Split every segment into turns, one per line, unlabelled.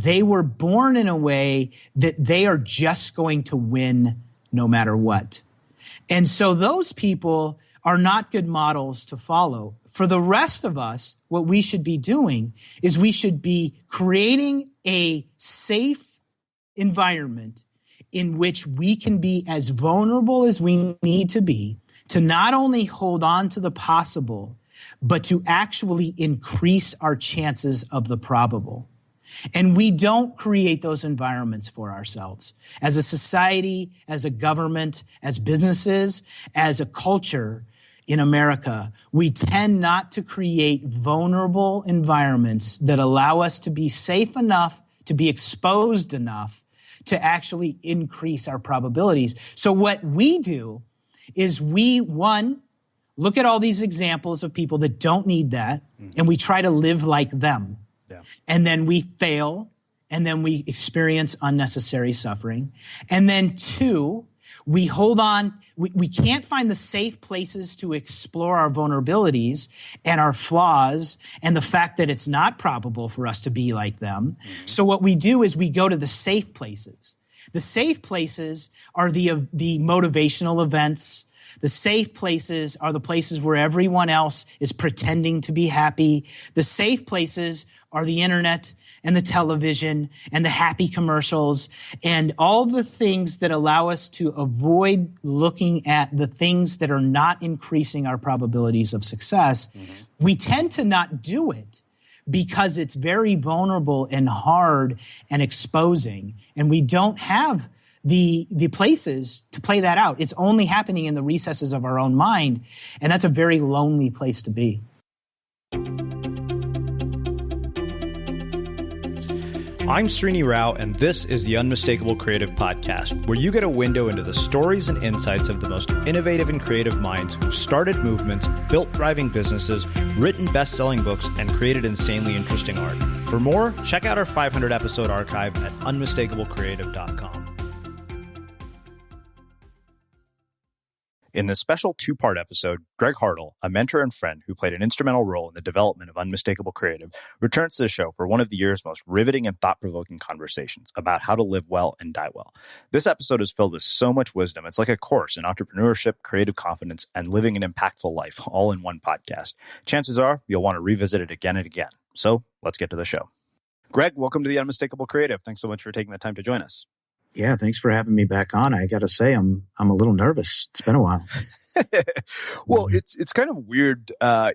they were born in a way that they are just going to win no matter what. And so those people are not good models to follow. For the rest of us, what we should be doing is we should be creating a safe environment in which we can be as vulnerable as we need to be to not only hold on to the possible, but to actually increase our chances of the probable. And we don't create those environments for ourselves. As a society, as a government, as businesses, as a culture in America, we tend not to create vulnerable environments that allow us to be safe enough, to be exposed enough, to actually increase our probabilities. So what we do is we, one, look at all these examples of people that don't need that, and we try to live like them. Yeah. And then we fail, and then we experience unnecessary suffering. And then two, we hold on. We can't find the safe places to explore our vulnerabilities and our flaws and the fact that it's not probable for us to be like them. Mm-hmm. So what we do is we go to the safe places. The safe places are the motivational events. The safe places are the places where everyone else is pretending to be happy. The safe places are the internet and the television and the happy commercials and all the things that allow us to avoid looking at the things that are not increasing our probabilities of success. Mm-hmm. We tend to not do it because it's very vulnerable and hard and exposing, and we don't have the places to play that out. It's only happening in the recesses of our own mind, and that's a very lonely place to be.
I'm Srini Rao, and this is the Unmistakable Creative Podcast, where you get a window into the stories and insights of the most innovative and creative minds who've started movements, built thriving businesses, written best-selling books, and created insanely interesting art. For more, check out our 500-episode archive at unmistakablecreative.com. In this special two-part episode, Greg Hartle, a mentor and friend who played an instrumental role in the development of Unmistakable Creative, returns to the show for one of the year's most riveting and thought-provoking conversations about how to live well and die well. This episode is filled with so much wisdom. It's like a course in entrepreneurship, creative confidence, and living an impactful life, all in one podcast. Chances are you'll want to revisit it again and again. So let's get to the show. Greg, welcome to the Unmistakable Creative. Thanks so much for taking the time to join us.
Yeah, thanks for having me back on. I got to say, I'm a little nervous. It's been a while.
Well, it's kind of weird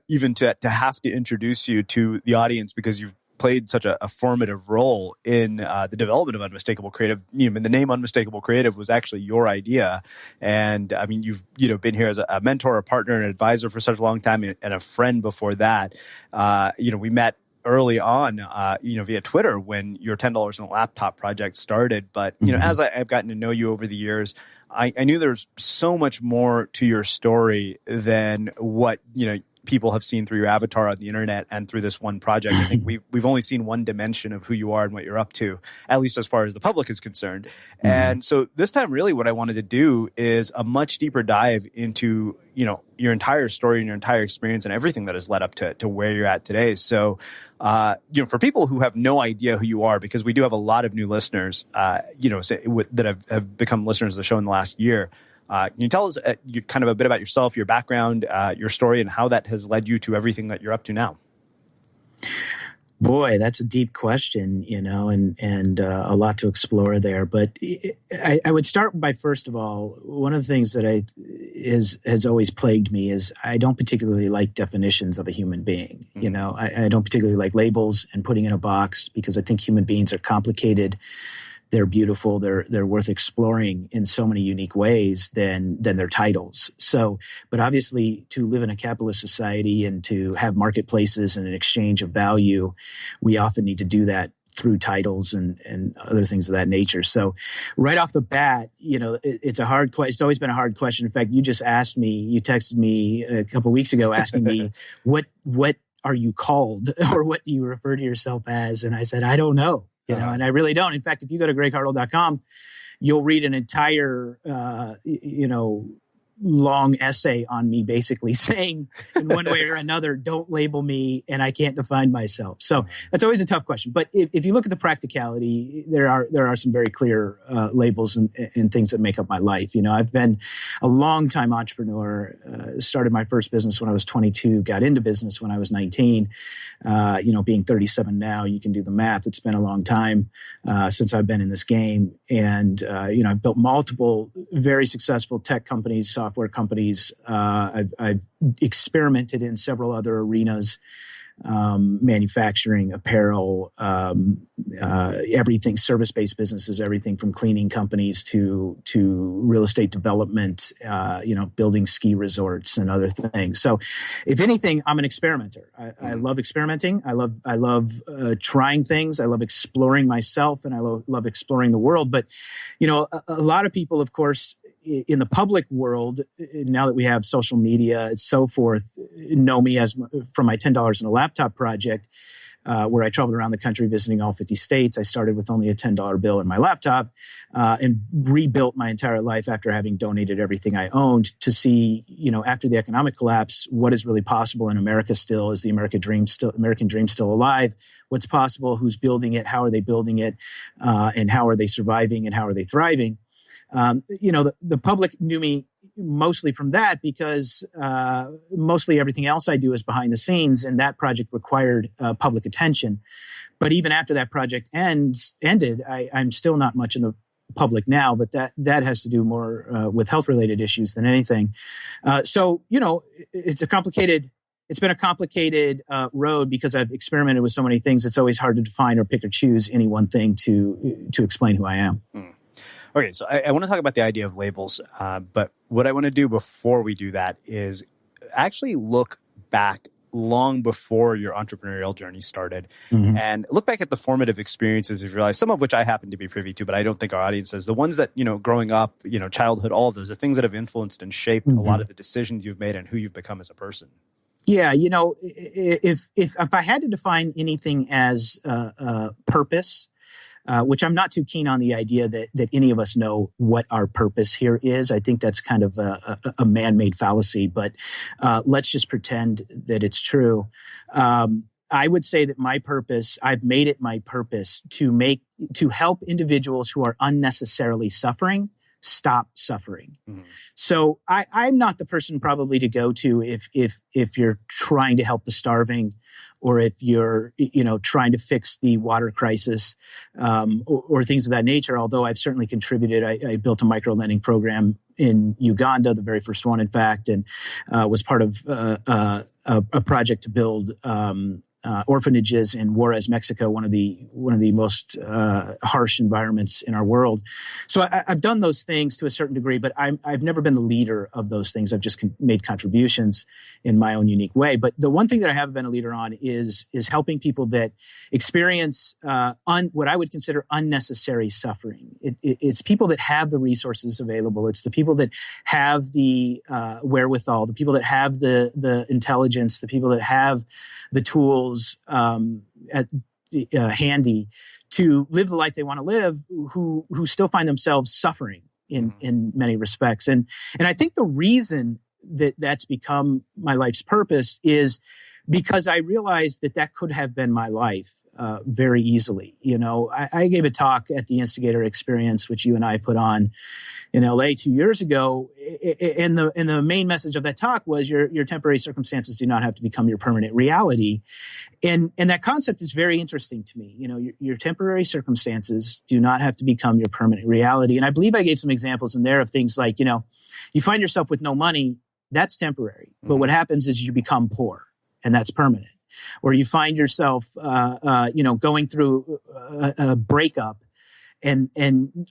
even to have to introduce you to the audience because you've played such a formative role in the development of Unmistakable Creative. The name Unmistakable Creative was actually your idea, and I mean you've been here as a mentor, a partner, an advisor for such a long time, and a friend before that. We met early on, via Twitter when your $10 on a laptop project started. But, as I've gotten to know you over the years, I knew there's so much more to your story than what, people have seen through your avatar on the internet and through this one project. I think we've only seen one dimension of who you are and what you're up to, at least as far as the public is concerned. Mm-hmm. And so this time, really what I wanted to do is a much deeper dive into, your entire story and your entire experience and everything that has led up to where you're at today. So, for people who have no idea who you are, because we do have a lot of new listeners, that have become listeners of the show in the last year. Can you tell us kind of a bit about yourself, your background, your story, and how that has led you to everything that you're up to now?
Boy, that's a deep question, and a lot to explore there. But I would start by, first of all, one of the things that has always plagued me is I don't particularly like definitions of a human being. Mm-hmm. I don't particularly like labels and putting in a box because I think human beings are complicated. They're beautiful. They're worth exploring in so many unique ways than their titles. So, but obviously, to live in a capitalist society and to have marketplaces and an exchange of value, we often need to do that through titles and other things of that nature. So, right off the bat, it's a hard question. It's always been a hard question. In fact, you texted me a couple of weeks ago asking me what are you called or what do you refer to yourself as, and I said I don't know. And I really don't. In fact, if you go to greghartle.com, you'll read an entire, long essay on me, basically saying in one way or another, don't label me and I can't define myself. So that's always a tough question. But if you look at the practicality, there are some very clear labels and things that make up my life. I've been a long time entrepreneur, started my first business when I was 22, got into business when I was 19. Being 37 now, you can do the math. It's been a long time since I've been in this game. And, I've built multiple very successful tech companies, software companies. I've experimented in several other arenas, manufacturing, apparel, everything, service-based businesses, everything from cleaning companies to real estate development, building ski resorts and other things. So if anything, I'm an experimenter. I love experimenting. I love trying things. I love exploring myself, and I love exploring the world. But, a lot of people, of course, in the public world, now that we have social media and so forth, know me as from my $10 in a laptop project, where I traveled around the country visiting all 50 states. I started with only a $10 bill in my laptop and rebuilt my entire life after having donated everything I owned to see, after the economic collapse, what is really possible in America still. Is the American dream still alive? What's possible? Who's building it? How are they building it? And how are they surviving and how are they thriving? The public knew me mostly from that because mostly everything else I do is behind the scenes, and that project required public attention. But even after that project ended, I'm still not much in the public now, but that has to do more with health-related issues than anything. It's been a complicated road because I've experimented with so many things. It's always hard to define or pick or choose any one thing to explain who I am.
Okay, so I want to talk about the idea of labels, but what I want to do before we do that is actually look back long before your entrepreneurial journey started and look back at the formative experiences you've realized, some of which I happen to be privy to, but I don't think our audience is. The ones that, growing up, childhood, all of those, the things that have influenced and shaped a lot of the decisions you've made and who you've become as a person.
Yeah, if I had to define anything as purpose, which I'm not too keen on the idea that any of us know what our purpose here is. I think that's kind of a man-made fallacy, but let's just pretend that it's true. I would say that my purpose, I've made it my purpose to help individuals who are unnecessarily suffering stop suffering. So I'm not the person probably to go to if you're trying to help the starving, or if you're, trying to fix the water crisis, or things of that nature. Although I've certainly contributed. I built a micro lending program in Uganda, the very first one, in fact, and was part of a project to build orphanages in Juarez, Mexico, one of the most harsh environments in our world. So I've done those things to a certain degree, but I've never been the leader of those things. I've just made contributions in my own unique way. But the one thing that I have been a leader on is helping people that experience what I would consider unnecessary suffering. It's people that have the resources available. It's the people that have the wherewithal, the people that have the intelligence, the people that have the tools handy to live the life they want to live, who still find themselves suffering in many respects. And I think the reason that's become my life's purpose is because I realized that could have been my life very easily. I gave a talk at the Instigator Experience, which you and I put on in LA 2 years ago. And the main message of that talk was your temporary circumstances do not have to become your permanent reality. And that concept is very interesting to me. Your temporary circumstances do not have to become your permanent reality. And I believe I gave some examples in there of things like, you find yourself with no money, that's temporary. But what happens is you become poor, and that's permanent. Or you find yourself, going through a breakup, and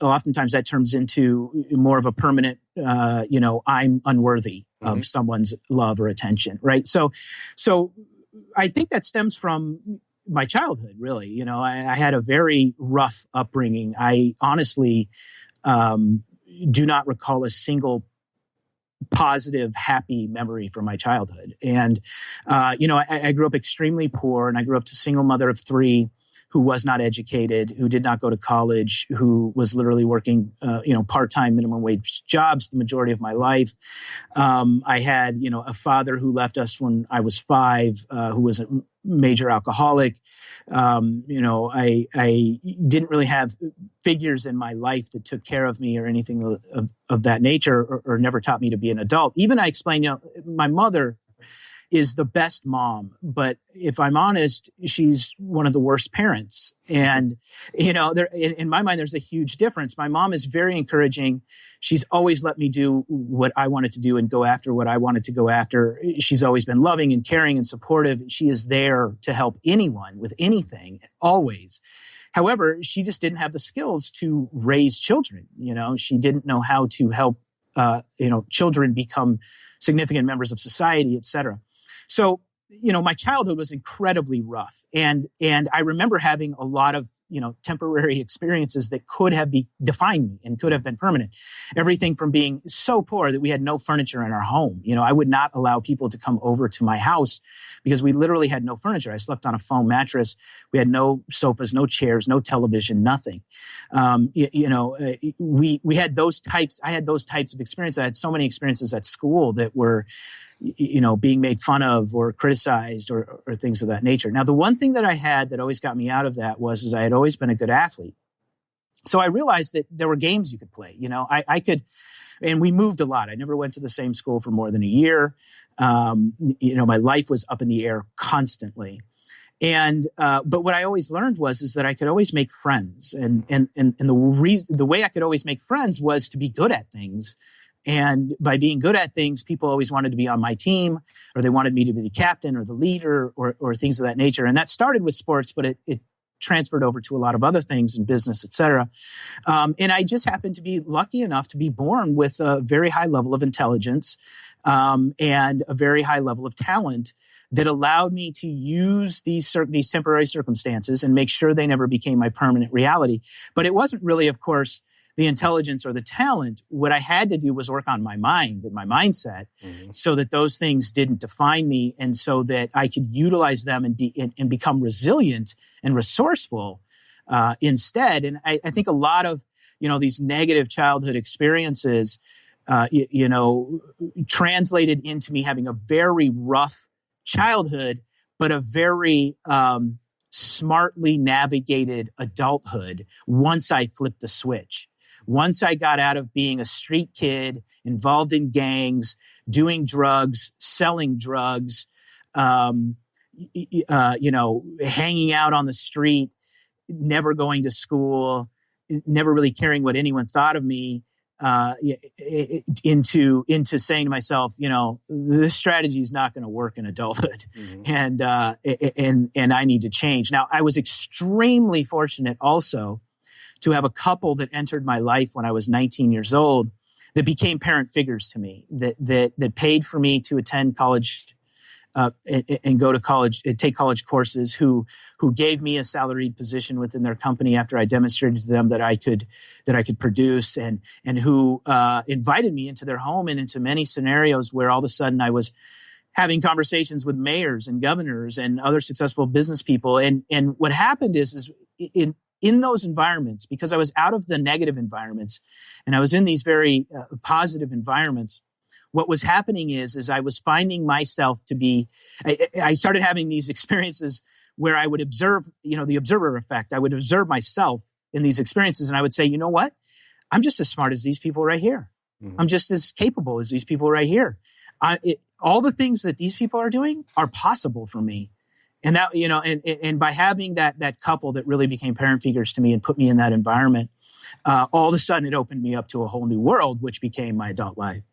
oftentimes that turns into more of a permanent, I'm unworthy of someone's love or attention, right? So I think that stems from my childhood, really. I had a very rough upbringing. I honestly do not recall a single positive, happy memory from my childhood. And, I grew up extremely poor, and I grew up to a single mother of three who was not educated, who did not go to college, who was literally working, part-time minimum wage jobs the majority of my life. I had, a father who left us when I was 5, who was a major alcoholic. I didn't really have figures in my life that took care of me or anything of that nature, or never taught me to be an adult. Even I explained, my mother is the best mom, but if I'm honest, she's one of the worst parents. And, there, in my mind, there's a huge difference. My mom is very encouraging. She's always let me do what I wanted to do and go after what I wanted to go after. She's always been loving and caring and supportive. She is there to help anyone with anything, always. However, she just didn't have the skills to raise children. She didn't know how to help, children become significant members of society, et cetera. So, my childhood was incredibly rough. And I remember having a lot of, temporary experiences that could have defined me and could have been permanent. Everything from being so poor that we had no furniture in our home. I would not allow people to come over to my house because we literally had no furniture. I slept on a foam mattress. We had no sofas, no chairs, no television, nothing. We had those types. I had those types of experiences. I had so many experiences at school that were, being made fun of or criticized or things of that nature. Now, the one thing that I had that always got me out of that was I had always been a good athlete. So I realized that there were games you could play. I could, and we moved a lot. I never went to the same school for more than a year. My life was up in the air constantly. And, but what I always learned is that I could always make friends. And the way I could always make friends was to be good at things. And by being good at things, people always wanted to be on my team, or they wanted me to be the captain or the leader or things of that nature. And that started with sports, but it transferred over to a lot of other things in business, et cetera. And I just happened to be lucky enough to be born with a very high level of intelligence and a very high level of talent that allowed me to use these temporary circumstances and make sure they never became my permanent reality. But it wasn't really, of course, the intelligence or the talent. What I had to do was work on my mind and my mindset so that those things didn't define me, and so that I could utilize them and become resilient and resourceful instead. And I think a lot of, these negative childhood experiences, translated into me having a very rough childhood, but a very smartly navigated adulthood once I flipped the switch. Once I got out of being a street kid, involved in gangs, doing drugs, selling drugs, hanging out on the street, never going to school, never really caring what anyone thought of me, into saying to myself, this strategy is not going to work in adulthood, and I need to change. Now, I was extremely fortunate also to have a couple that entered my life when I was 19 years old that became parent figures to me, that paid for me to attend college and go to college, take college courses, who gave me a salaried position within their company after I demonstrated to them that I could produce, and who invited me into their home and into many scenarios where all of a sudden I was having conversations with mayors and governors and other successful business people. And what happened is in those environments, because I was out of the negative environments and I was in these very positive environments, what was happening is I was finding myself to be, I started having these experiences where I would observe, the observer effect. I would observe myself in these experiences, and I would say, you know what? I'm just as smart as these people right here. I'm just as capable as these people right here. All the things that these people are doing are possible for me. And that, and by having that couple that really became parent figures to me and put me in that environment, all of a sudden it opened me up to a whole new world, which became my adult life.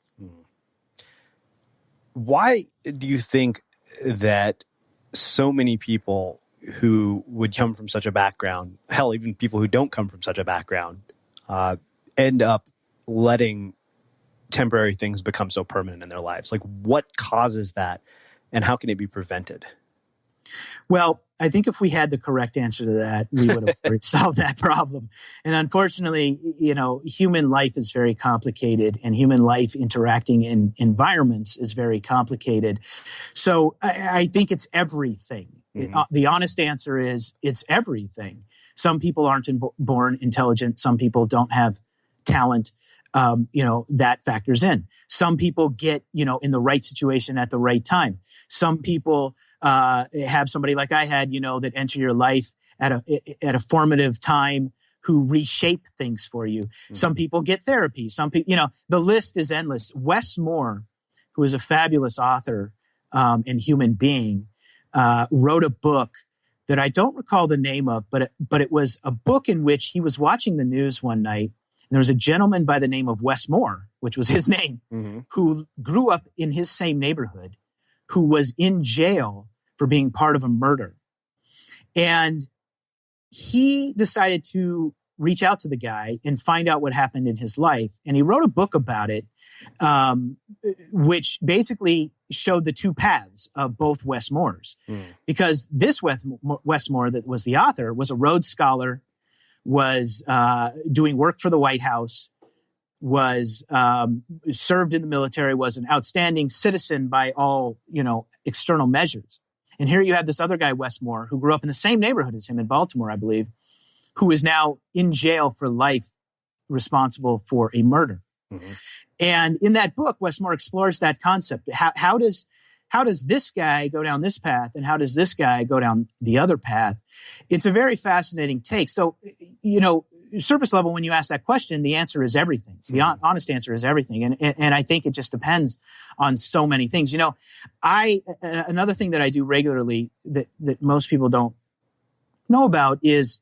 Why do you think that so many people who would come from such a background, hell, even people who don't come from such a background, end up letting temporary things become so permanent in their lives? Like, what causes that, and how can it be prevented?
Well, I think if we had the correct answer to that, we would have already solved that problem. And unfortunately, human life is very complicated, and human life interacting in environments is very complicated. So I think it's everything. The honest answer is it's everything. Some people aren't born intelligent. Some people don't have talent. That factors in. Some people get, in the right situation at the right time. Some people have somebody like I had, that enter your life at a formative time who reshape things for you. Mm-hmm. Some people get therapy. Some people, the list is endless. Wes Moore, who is a fabulous author and human being, wrote a book that I don't recall the name of, but it was a book in which he was watching the news one night. And there was a gentleman by the name of Wes Moore, which was his name, mm-hmm. who grew up in his same neighborhood, who was in jail for being part of a murder. And he decided to reach out to the guy and find out what happened in his life. And he wrote a book about it, which basically showed the two paths of both Wes Moores. Because this Wes Moore that was the author was a Rhodes Scholar, was doing work for the White House, was served in the military, was an outstanding citizen by all, external measures. And here you have this other guy, Wes Moore, who grew up in the same neighborhood as him in Baltimore, I believe, who is now in jail for life, responsible for a murder. Mm-hmm. And in that book, Wes Moore explores that concept. How does this guy go down this path, and how does this guy go down the other path? It's a very fascinating take. So, surface level, when you ask that question, the answer is everything. The honest answer is everything. And I think it just depends on so many things. Another thing that I do regularly that most people don't know about is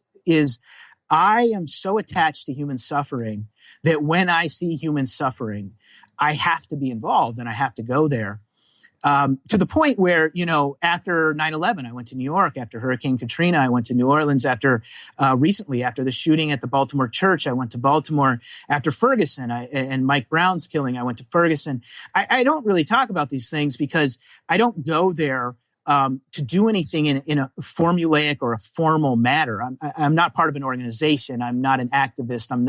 I am so attached to human suffering that when I see human suffering, I have to be involved and I have to go there. To the point where, after 9/11, I went to New York. After Hurricane Katrina, I went to New Orleans. Recently, after the shooting at the Baltimore church, I went to Baltimore. After Ferguson and Mike Brown's killing, I went to Ferguson. I don't really talk about these things because I don't go there to do anything in a formulaic or a formal manner. I'm not part of an organization. I'm not an activist. I'm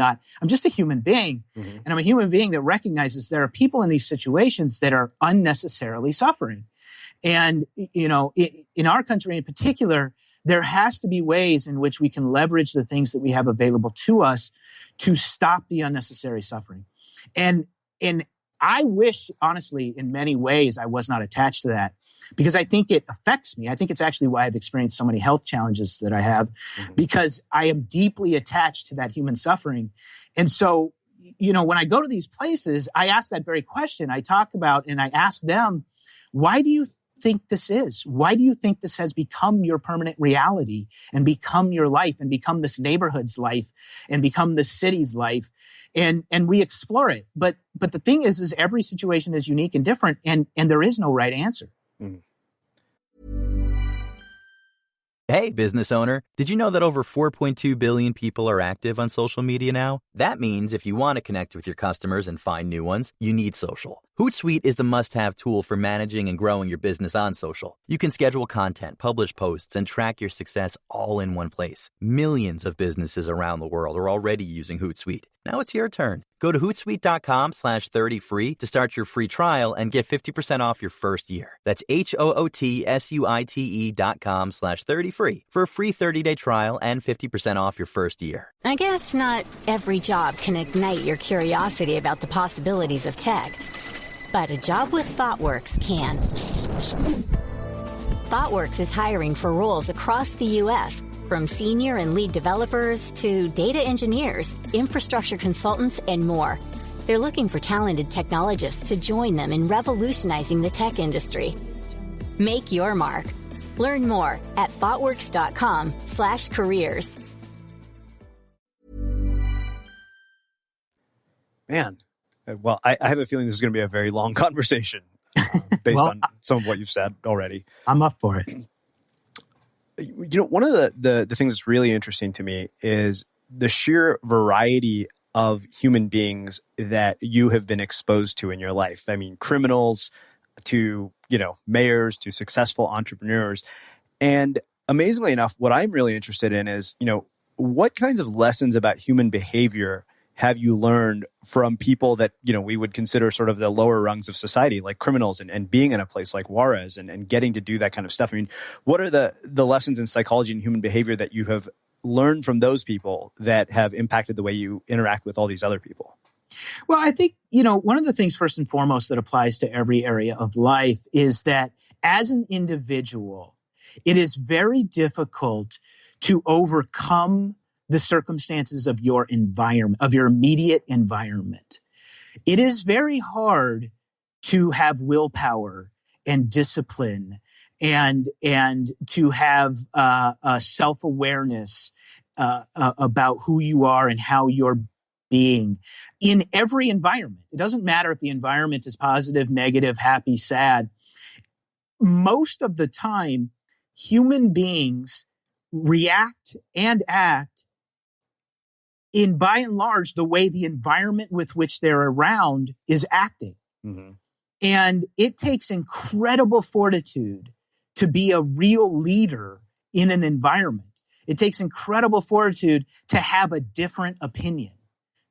just a human being. Mm-hmm. And I'm a human being that recognizes there are people in these situations that are unnecessarily suffering. And, in our country in particular, there has to be ways in which we can leverage the things that we have available to us to stop the unnecessary suffering. And I wish, honestly, in many ways, I was not attached to that, because I think it affects me. I think it's actually why I've experienced so many health challenges that I have, mm-hmm. because I am deeply attached to that human suffering. And so, when I go to these places, I ask that very question. I talk about, and I ask them, why do you think this is? Why do you think this has become your permanent reality and become your life and become this neighborhood's life and become the city's life? And we explore it. But the thing is every situation is unique and different, and there is no right answer. Mm.
Hey, business owner, did you know that over 4.2 billion people are active on social media now? That means if you want to connect with your customers and find new ones, you need social. Hootsuite is the must-have tool for managing and growing your business on social. You can schedule content, publish posts, and track your success all in one place. Millions of businesses around the world are already using Hootsuite. Now it's your turn. Go to Hootsuite.com/30free to start your free trial and get 50% off your first year. That's HOOTSUITE.com/30free for a free 30-day trial and 50% off your first year.
I guess not every job can ignite your curiosity about the possibilities of tech, but a job with ThoughtWorks can. ThoughtWorks is hiring for roles across the U.S., from senior and lead developers to data engineers, infrastructure consultants, and more. They're looking for talented technologists to join them in revolutionizing the tech industry. Make your mark. Learn more at thoughtworks.com/careers.
Man, well, I have a feeling this is going to be a very long conversation based on some of what you've said already.
I'm up for it.
One of the things that's really interesting to me is the sheer variety of human beings that you have been exposed to in your life. I mean, criminals to, mayors to successful entrepreneurs. And amazingly enough, what I'm really interested in is, what kinds of lessons about human behavior have you learned from people that, we would consider sort of the lower rungs of society, like criminals, and being in a place like Juarez and getting to do that kind of stuff? I mean, what are the lessons in psychology and human behavior that you have learned from those people that have impacted the way you interact with all these other people?
Well, I think, one of the things first and foremost that applies to every area of life is that as an individual, it is very difficult to overcome the circumstances of your environment, of your immediate environment. It is very hard to have willpower and discipline and to have a self-awareness about who you are and how you're being in every environment. It doesn't matter if the environment is positive, negative, happy, sad. Most of the time, human beings react and act in, by and large, the way the environment with which they're around is acting. Mm-hmm. And it takes incredible fortitude to be a real leader in an environment. It takes incredible fortitude to have a different opinion,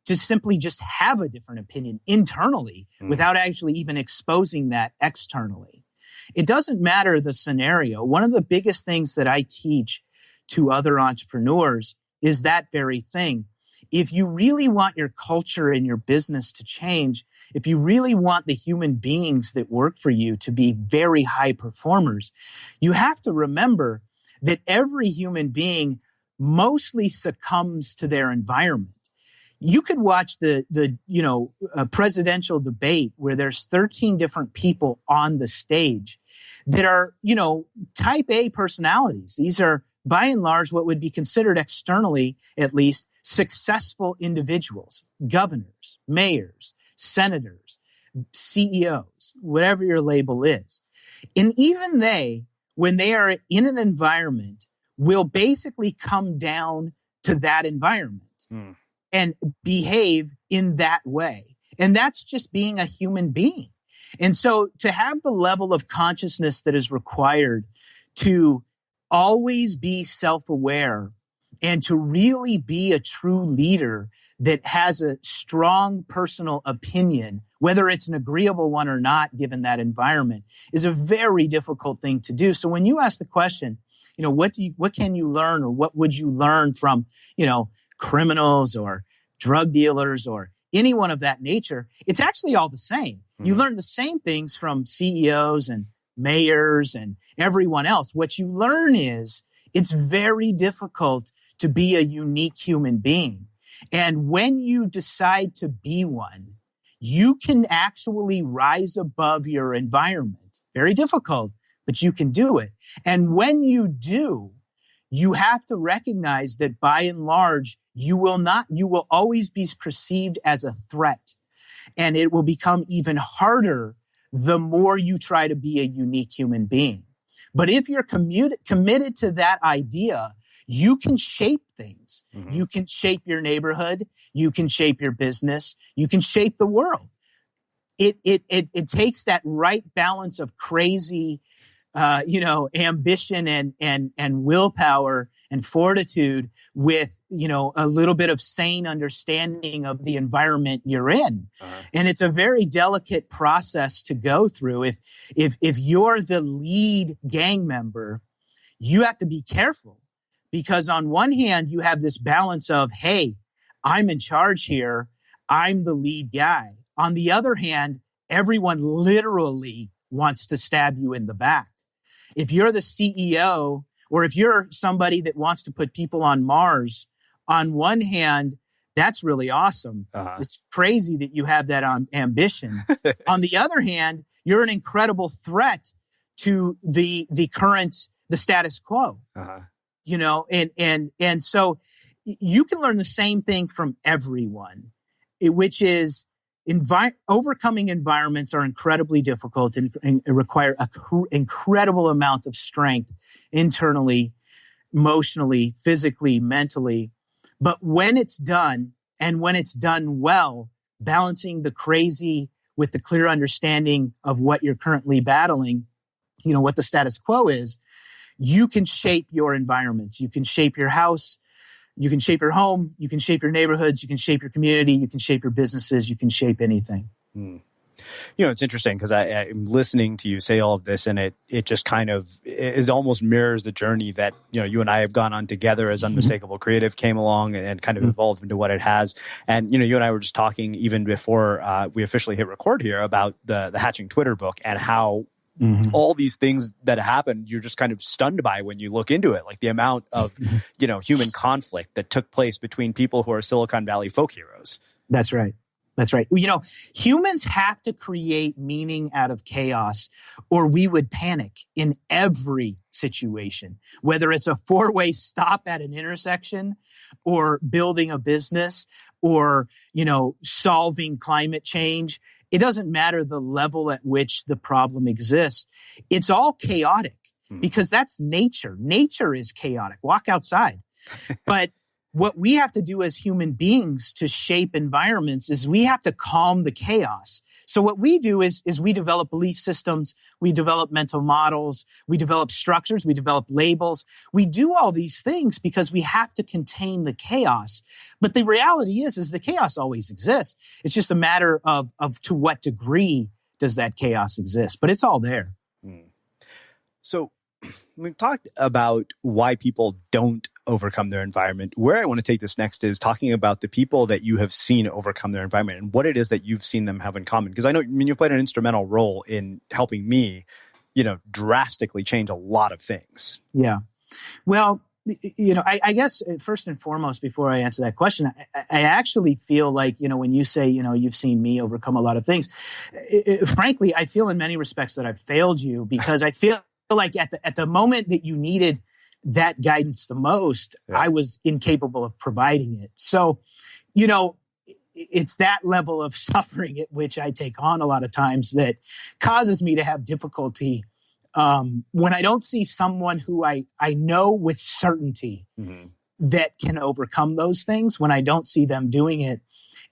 to simply just have a different opinion internally without actually even exposing that externally. It doesn't matter the scenario. One of the biggest things that I teach to other entrepreneurs is that very thing. If you really want your culture and your business to change, if you really want the human beings that work for you to be very high performers, you have to remember that every human being mostly succumbs to their environment. You could watch the presidential debate where there's 13 different people on the stage that are, type A personalities. These are, by and large, what would be considered externally, at least, successful individuals, governors, mayors, senators, CEOs, whatever your label is. And even they, when they are in an environment, will basically come down to that environment and behave in that way. And that's just being a human being. And so to have the level of consciousness that is required to always be self-aware and to really be a true leader that has a strong personal opinion, whether it's an agreeable one or not, given that environment, is a very difficult thing to do. So when you ask the question, what can you learn, or what would you learn from, criminals or drug dealers or anyone of that nature, it's actually all the same. You learn the same things from CEOs and mayors and everyone else. What you learn is it's very difficult to be a unique human being. And when you decide to be one, you can actually rise above your environment. Very difficult, but you can do it. And when you do, you have to recognize that by and large, you will always be perceived as a threat. And it will become even harder the more you try to be a unique human being. But if you're committed to that idea, you can shape things. Mm-hmm. You can shape your neighborhood. You can shape your business. You can shape the world. It takes that right balance of crazy, ambition and willpower and fortitude with, a little bit of sane understanding of the environment you're in. Uh-huh. And it's a very delicate process to go through. If you're the lead gang member, you have to be careful, because on one hand, you have this balance of, hey, I'm in charge here. I'm the lead guy. On the other hand, everyone literally wants to stab you in the back. If you're the CEO, or if you're somebody that wants to put people on Mars, on one hand, that's really awesome. Uh-huh. It's crazy that you have that ambition. On the other hand, you're an incredible threat to the status quo. Uh-huh. And so you can learn the same thing from everyone, which is overcoming environments are incredibly difficult and require an incredible amount of strength internally, emotionally, physically, mentally. But when it's done, and when it's done well, balancing the crazy with the clear understanding of what you're currently battling, what the status quo is, you can shape your environments. You can shape your house. You can shape your home, you can shape your neighborhoods, you can shape your community, you can shape your businesses, you can shape anything.
It's interesting because I'm listening to you say all of this, and it just kind of is almost mirrors the journey that you and I have gone on together as Unmistakable Creative came along and kind of evolved into what it has. And you and I were just talking even before we officially hit record here about the Hatching Twitter book and how all these things that happened, you're just kind of stunned by when you look into it, like the amount of human conflict that took place between people who are Silicon Valley folk heroes.
That's right. That's right. Humans have to create meaning out of chaos, or we would panic in every situation, whether it's a four-way stop at an intersection or building a business or, solving climate change. It doesn't matter the level at which the problem exists. It's all chaotic because that's nature. Nature is chaotic. Walk outside. But what we have to do as human beings to shape environments is we have to calm the chaos. So what we do is we develop belief systems, we develop mental models, we develop structures, we develop labels. We do all these things because we have to contain the chaos. But the reality is the chaos always exists. It's just a matter of to what degree does that chaos exist. But it's all there.
So we've talked about why people don't overcome their environment. Where I want to take this next is talking about the people that you have seen overcome their environment and what it is that you've seen them have in common. Because I know, you've played an instrumental role in helping me, drastically change a lot of things.
Yeah. Well, I guess first and foremost, before I answer that question, I actually feel like, when you say, you've seen me overcome a lot of things, frankly, I feel in many respects that I've failed you because I feel like at the moment that you needed that guidance the most, I was incapable of providing it. So, it's that level of suffering at which I take on a lot of times that causes me to have difficulty when I don't see someone who I know with certainty that can overcome those things. When I don't see them doing it,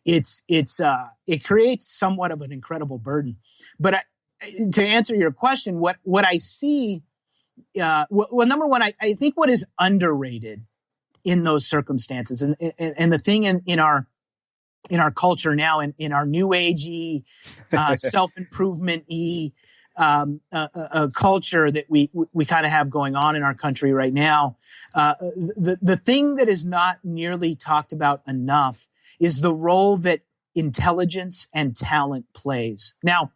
it creates somewhat of an incredible burden. But to answer your question, what I see, well, number one, I think what is underrated in those circumstances, and the thing in our culture now, in our new agey, self-improvement-y culture that we kind of have going on in our country right now, the thing that is not nearly talked about enough is the role that intelligence and talent plays. Now,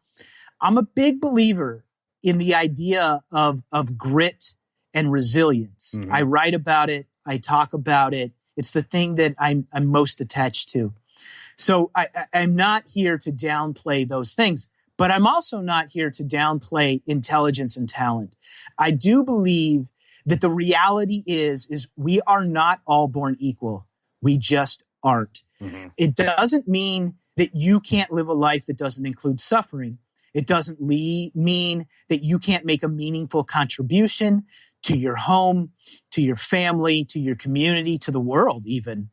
I'm a big believer in the idea of grit and resilience. I write about it. I talk about it. It's the thing that I'm most attached to. So I'm not here to downplay those things, but I'm also not here to downplay intelligence and talent. I do believe that the reality is we are not all born equal. We just aren't. It doesn't mean that you can't live a life that doesn't include suffering. It doesn't mean that you can't make a meaningful contribution to your home, to your family, to your community, to the world even.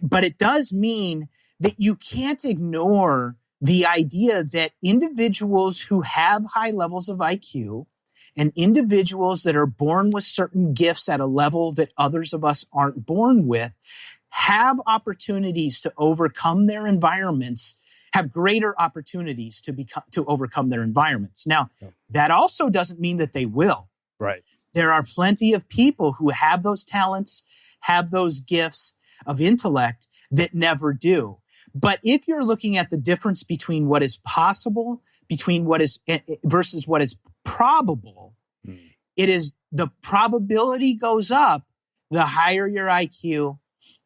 But it does mean that you can't ignore the idea that individuals who have high levels of IQ and individuals that are born with certain gifts at a level that others of us aren't born with have opportunities to overcome their environments, have greater opportunities to overcome their environments. Now, that also doesn't mean that they will.
Right.
There are plenty of people who have those talents, have those gifts of intellect that never do. But if you're looking at the difference between what is possible, between what is versus what is probable, it is the probability goes up the higher your IQ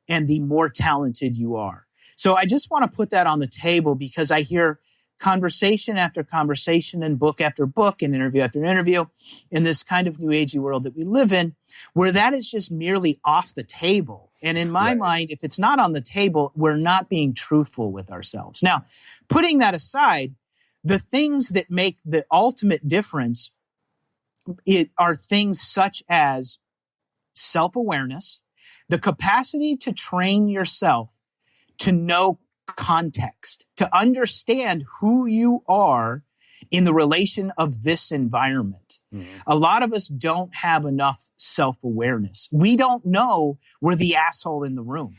and the more talented you are. So I just want to put that on the table because I hear conversation after conversation and book after book and interview after interview in this kind of new agey world that we live in, where that is just merely off the table. And in my mind, if it's not on the table, we're not being truthful with ourselves. Now, putting that aside, the things that make the ultimate difference are things such as self-awareness, the capacity to train yourself to know context, to understand who you are in the relation of this environment. A lot of us don't have enough self-awareness. We don't know we're the asshole in the room.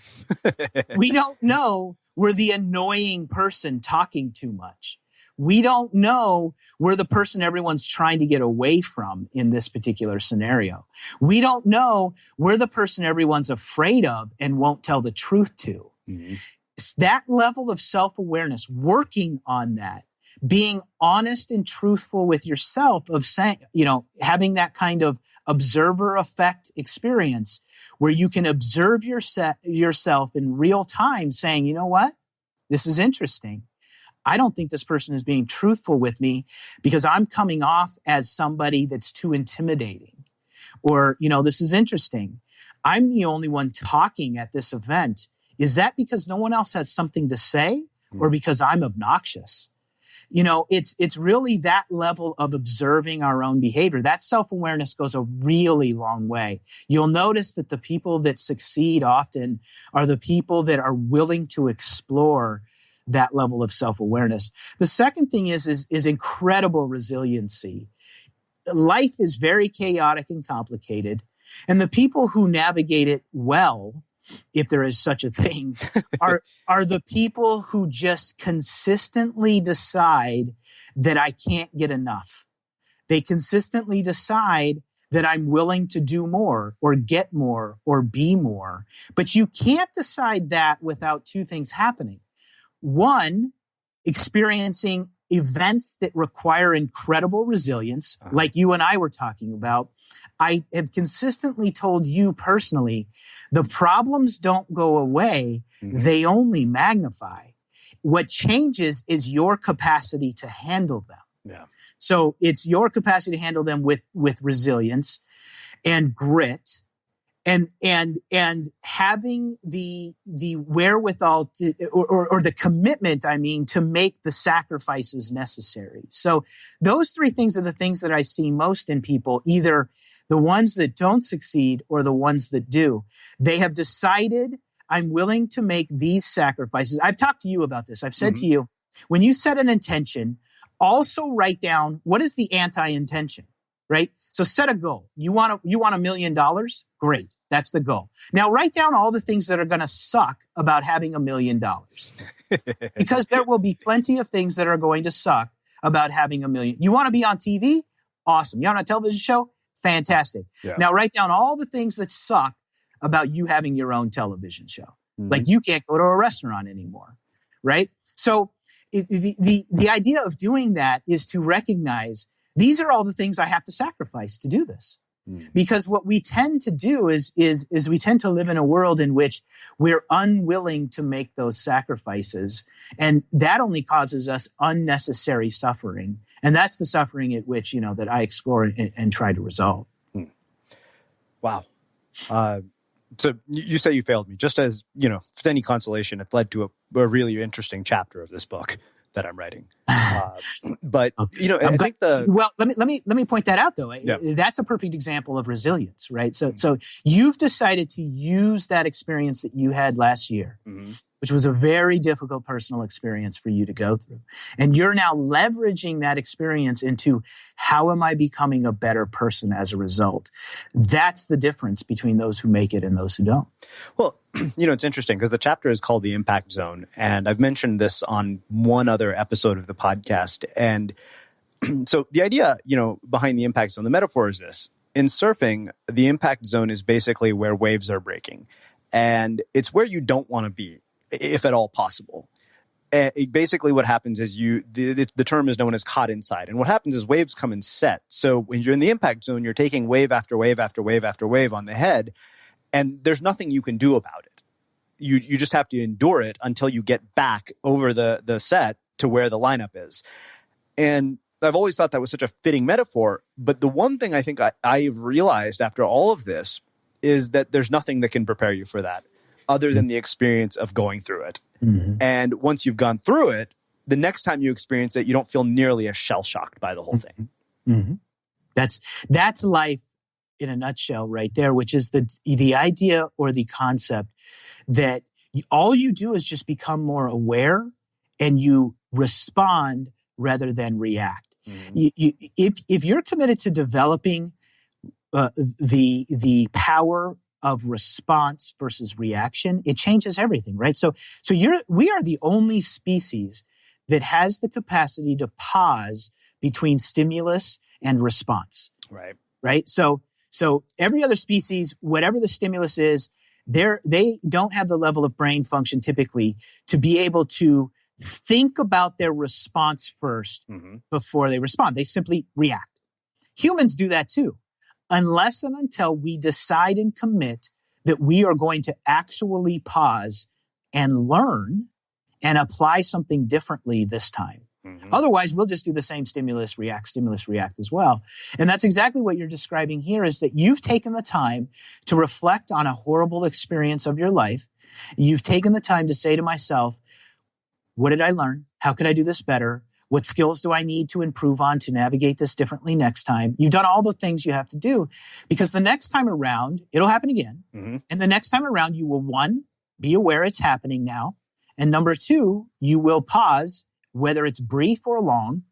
We don't know we're the annoying person talking too much. We don't know we're the person everyone's trying to get away from in this particular scenario. We don't know we're the person everyone's afraid of and won't tell the truth to. It's that level of self-awareness, working on that, being honest and truthful with yourself, of saying, having that kind of observer effect experience where you can observe yourself in real time saying, you know what? This is interesting. I don't think this person is being truthful with me because I'm coming off as somebody that's too intimidating. Or, this is interesting. I'm the only one talking at this event. Is that because no one else has something to say or because I'm obnoxious? It's really that level of observing our own behavior. That self-awareness goes a really long way. You'll notice that the people that succeed often are the people that are willing to explore that level of self-awareness. The second thing is incredible resiliency. Life is very chaotic and complicated, and the people who navigate it well, if there is such a thing, are the people who just consistently decide that I can't get enough. They consistently decide that I'm willing to do more or get more or be more. But you can't decide that without two things happening. One, experiencing events that require incredible resilience, like you and I were talking about. I have consistently told you personally, the problems don't go away, they only magnify. What changes is your capacity to handle them.
Yeah.
So it's your capacity to handle them with resilience and grit, and having the wherewithal to, or the commitment, to make the sacrifices necessary. So those three things are the things that I see most in people, either the ones that don't succeed or the ones that do. They have decided, I'm willing to make these sacrifices. I've talked to you about this. I've said to you, when you set an intention, also write down what is the anti-intention. Right? So set a goal. You want $1 million? Great. That's the goal. Now write down all the things that are going to suck about having $1 million. Because there will be plenty of things that are going to suck about having $1 million. You want to be on TV? Awesome. You want a television show? Fantastic. Yeah. Now write down all the things that suck about you having your own television show. Like you can't go to a restaurant anymore. Right? So the idea of doing that is to recognize these are all the things I have to sacrifice to do this. Because what we tend to do is we tend to live in a world in which we're unwilling to make those sacrifices. And that only causes us unnecessary suffering. And that's the suffering at which, that I explore and try to resolve.
Wow. So you say you failed me. Just as, for any consolation, it led to a really interesting chapter of this book that I'm writing. But I think
let me point that out though. Yeah. That's a perfect example of resilience, right? So you've decided to use that experience that you had last year, which was a very difficult personal experience for you to go through. And you're now leveraging that experience into how am I becoming a better person as a result? That's the difference between those who make it and those who don't.
Well, it's interesting because the chapter is called The Impact Zone. And I've mentioned this on one other episode of the podcast. And so the idea, behind the impact zone, the metaphor is this. In surfing, the impact zone is basically where waves are breaking. And it's where you don't want to be, if at all possible. Basically what happens is the term is known as caught inside. And what happens is waves come and set. So when you're in the impact zone, you're taking wave after wave after wave after wave on the head. And there's nothing you can do about it. You just have to endure it until you get back over the set to where the lineup is. And I've always thought that was such a fitting metaphor. But the one thing I think I've realized after all of this is that there's nothing that can prepare you for that other than the experience of going through it. And once you've gone through it, the next time you experience it, you don't feel nearly as shell-shocked by the whole thing.
That's life in a nutshell right there, which is the idea or the concept that all you do is just become more aware and you respond rather than react. If you're committed to developing the power of response versus reaction, it changes everything, right? So we are the only species that has the capacity to pause between stimulus and response. Right. So every other species, whatever the stimulus is, they don't have the level of brain function typically to be able to think about their response first before they respond. They simply react. Humans do that too, unless and until we decide and commit that we are going to actually pause and learn and apply something differently this time. Otherwise, we'll just do the same stimulus, react as well. And that's exactly what you're describing here, is that you've taken the time to reflect on a horrible experience of your life. You've taken the time to say to myself, what did I learn? How could I do this better? What skills do I need to improve on to navigate this differently next time? You've done all the things you have to do, because the next time around, it'll happen again. And the next time around, you will, one, be aware it's happening now. And number two, you will pause, whether it's brief or long,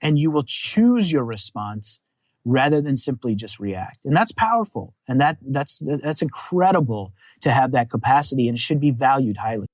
and you will choose your response rather than simply just react. And that's powerful. And that's incredible to have that capacity, and it should be valued highly.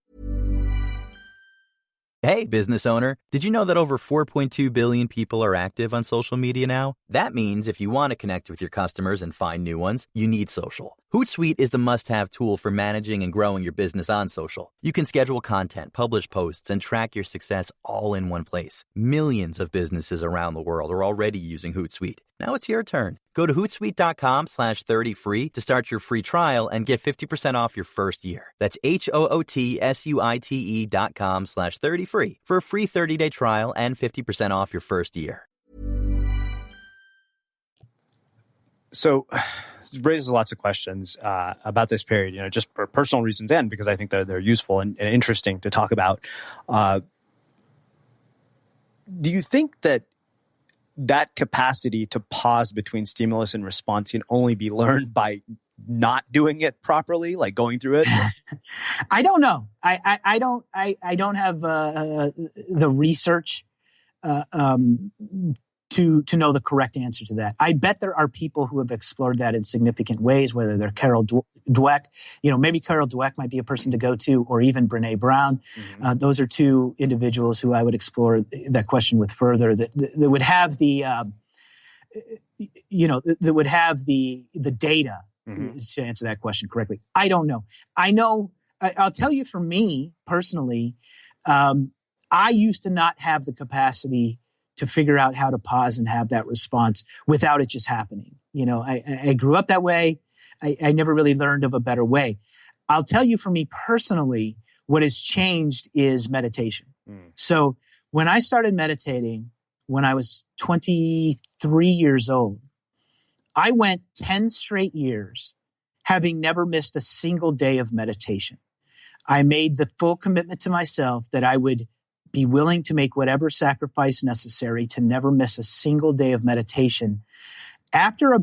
Hey, business owner, did you know that over 4.2 billion people are active on social media now? That means if you want to connect with your customers and find new ones, you need social. Hootsuite is the must-have tool for managing and growing your business on social. You can schedule content, publish posts, and track your success all in one place. Millions of businesses around the world are already using Hootsuite. Now it's your turn. Go to hootsuite.com/30free to start your free trial and get 50% off your first year. That's HOOTSUITE.com/30free for a free 30-day trial and 50% off your first year.
So this raises lots of questions about this period, just for personal reasons and because I think they're useful and interesting to talk about. Do you think that capacity to pause between stimulus and response can only be learned by not doing it properly, like going through it?
I don't know. I don't have the research to know the correct answer to that. I bet there are people who have explored that in significant ways, whether they're Carol Dweck, maybe Carol Dweck might be a person to go to, or even Brene Brown. Those are two individuals who I would explore that question with further, that would have the, that would have the data to answer that question correctly. I don't know. I know, I'll tell you, for me personally, I used to not have the capacity to figure out how to pause and have that response without it just happening. I grew up that way. I never really learned of a better way. I'll tell you, for me personally, what has changed is meditation. So when I started meditating when I was 23 years old, I went 10 straight years having never missed a single day of meditation. I made the full commitment to myself that I would be willing to make whatever sacrifice necessary to never miss a single day of meditation. After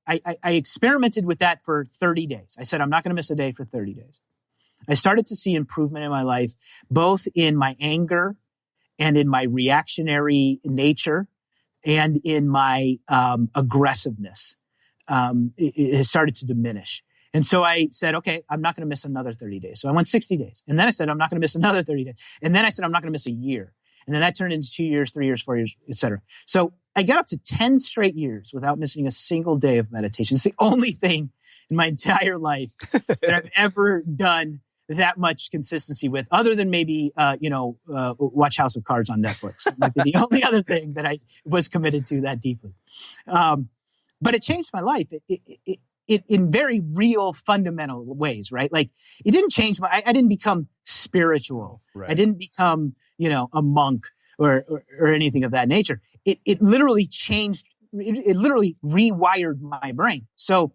I experimented with that for 30 days. I said, I'm not going to miss a day for 30 days. I started to see improvement in my life, both in my anger and in my reactionary nature and in my aggressiveness. It has started to diminish. And so I said, okay, I'm not going to miss another 30 days. So I went 60 days. And then I said, I'm not going to miss another 30 days. And then I said, I'm not going to miss a year. And then that turned into 2 years, 3 years, 4 years, et cetera. So I got up to 10 straight years without missing a single day of meditation. It's the only thing in my entire life that I've ever done that much consistency with, other than maybe, watch House of Cards on Netflix. That might be the only other thing that I was committed to that deeply. But it changed my life. It in very real, fundamental ways, right? Like, it didn't change I didn't become spiritual. Right. I didn't become, a monk or anything of that nature. It literally changed. It literally rewired my brain. So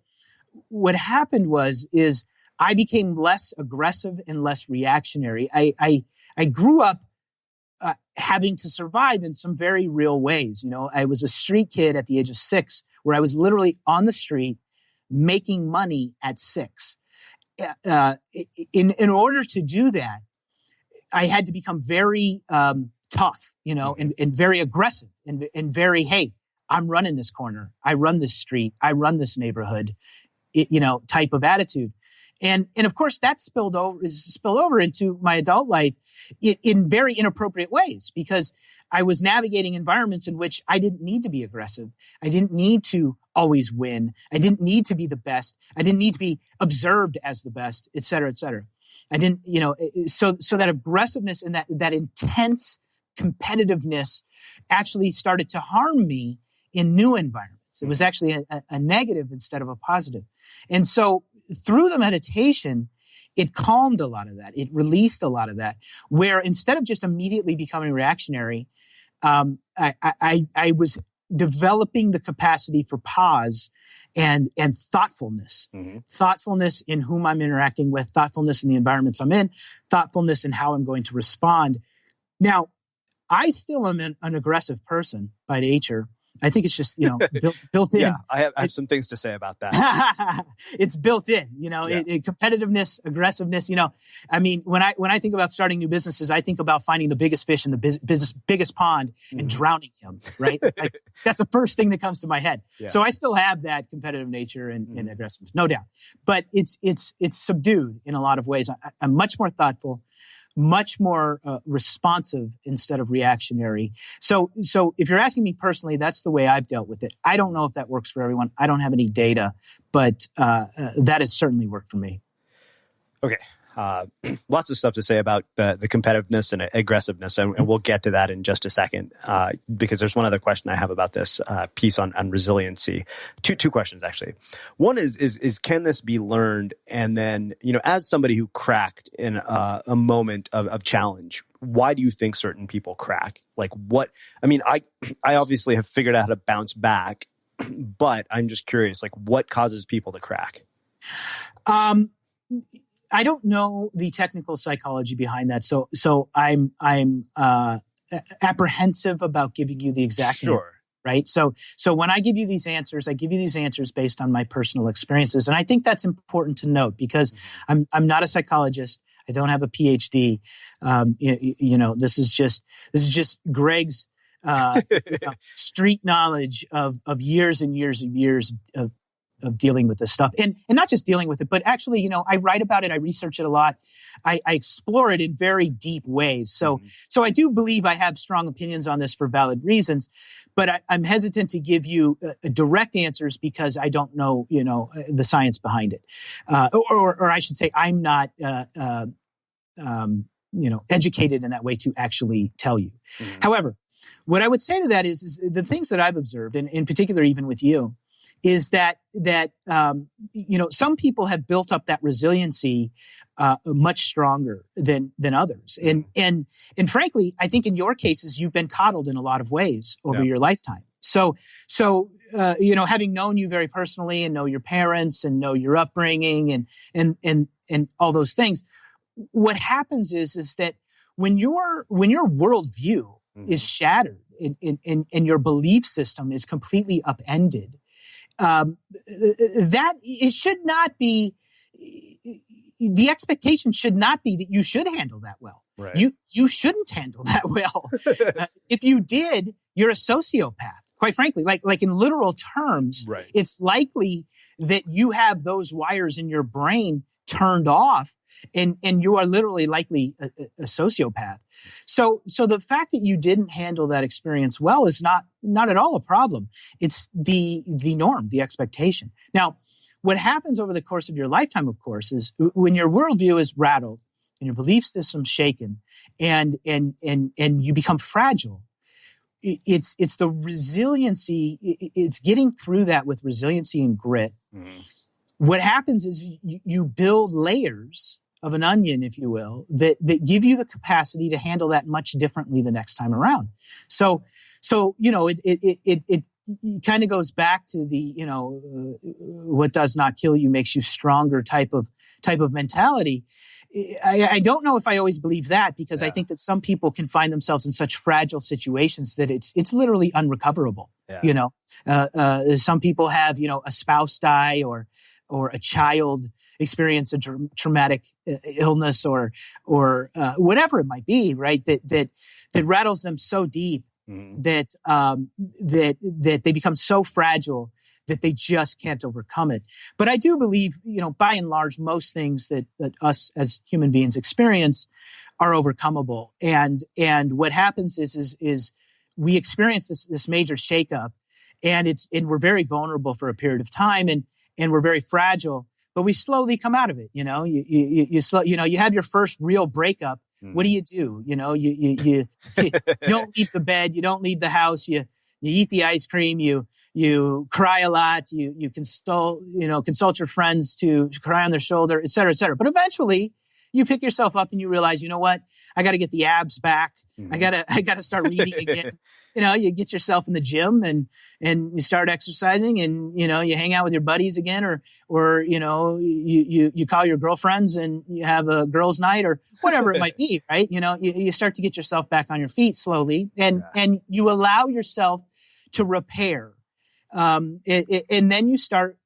what happened is I became less aggressive and less reactionary. I grew up having to survive in some very real ways. I was a street kid at the age of 6, where I was literally on the street making money at 6. In order to do that, I had to become very tough, and very aggressive and very, hey, I'm running this corner. I run this street. I run this neighborhood, type of attitude. And of course that spilled over into my adult life in very inappropriate ways, because I was navigating environments in which I didn't need to be aggressive. I didn't need to always win. I didn't need to be the best. I didn't need to be observed as the best, et cetera, et cetera. I didn't, so that aggressiveness and that intense competitiveness actually started to harm me in new environments. It was actually a negative instead of a positive. And so through the meditation, it calmed a lot of that. It released a lot of that, where instead of just immediately becoming reactionary, I was developing the capacity for pause and thoughtfulness. Thoughtfulness in whom I'm interacting with, thoughtfulness in the environments I'm in, thoughtfulness in how I'm going to respond. Now, I still am an aggressive person by nature. I think it's just, built in.
Yeah, I have some things to say about that.
It's built in, competitiveness, aggressiveness. I mean, when I think about starting new businesses, I think about finding the biggest fish in the biggest pond and drowning him, right? Like, that's the first thing that comes to my head. Yeah. So I still have that competitive nature and aggressiveness, no doubt. But it's subdued in a lot of ways. I'm much more thoughtful, much more responsive instead of reactionary. So if you're asking me personally, that's the way I've dealt with it. I don't know if that works for everyone. I don't have any data, but that has certainly worked for me.
Okay. Lots of stuff to say about the competitiveness and aggressiveness, and we'll get to that in just a second, because there's one other question I have about this piece on resiliency. Two questions, actually. One is can this be learned? And then, as somebody who cracked in a moment of challenge, why do you think certain people crack? Like what? I mean, I obviously have figured out how to bounce back, but I'm just curious, like what causes people to crack?
I don't know the technical psychology behind that, so I'm apprehensive about giving you the exact answer, right? So when I give you these answers, I give you these answers based on my personal experiences, and I think that's important to note because I'm not a psychologist. I don't have a PhD. This is just Greg's street knowledge of years and years and years of dealing with this stuff, and not just dealing with it, but actually, I write about it. I research it a lot. I explore it in very deep ways. So I do believe I have strong opinions on this for valid reasons, but I'm hesitant to give you direct answers because I don't know, the science behind it, or I should say, I'm not, educated in that way to actually tell you. However, what I would say to that is the things that I've observed, and in particular, even with you, is that some people have built up that resiliency much stronger than others, and frankly, I think in your cases you've been coddled in a lot of ways over your lifetime. So having known you very personally and know your parents and know your upbringing and all those things, what happens is that when your worldview is shattered and your belief system is completely upended. That it should not be, the expectation should not be that you should handle that well. Right. You shouldn't handle that well. If you did, you're a sociopath. Quite frankly, like in literal terms, it's likely that you have those wires in your brain turned off, and you are literally likely a sociopath. So the fact that you didn't handle that experience well is not at all a problem. It's the norm, the expectation. Now, what happens over the course of your lifetime, of course, is when your worldview is rattled and your belief system shaken and you become fragile, it's the resiliency, it's getting through that with resiliency and grit. What happens is you build layers of an onion, if you will, that give you the capacity to handle that much differently the next time around. So it kind of goes back to the, what does not kill you makes you stronger type of mentality. I don't know if I always believe that, because I think that some people can find themselves in such fragile situations that it's literally unrecoverable. Some people have, a spouse die or a child, experience a traumatic illness or whatever it might be, right? That rattles them so deep that they become so fragile that they just can't overcome it. But I do believe, by and large, most things that us as human beings experience are overcomable. And what happens is we experience this major shakeup, and we're very vulnerable for a period of time, and we're very fragile, but we slowly come out of it. You have your first real breakup. What do? You don't leave the bed, you don't leave the house, you eat the ice cream, you cry a lot, you consult your friends to cry on their shoulder, et cetera, et cetera. But eventually you pick yourself up and you realize, you know what? I got to get the abs back. I gotta start reading again. You get yourself in the gym and you start exercising, and you hang out with your buddies again, or you call your girlfriends and you have a girls' night or whatever it might be, right? You start to get yourself back on your feet slowly, and you allow yourself to repair. And then you start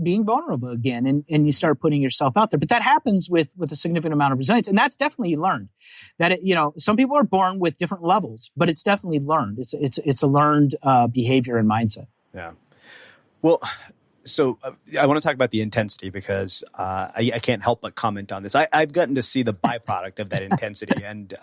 being vulnerable again, and you start putting yourself out there. But that happens with a significant amount of resilience, and that's definitely learned. That some people are born with different levels, but it's definitely learned. It's a learned behavior and mindset.
Yeah. Well, so I want to talk about the intensity because I can't help but comment on this. I've gotten to see the byproduct of that intensity, and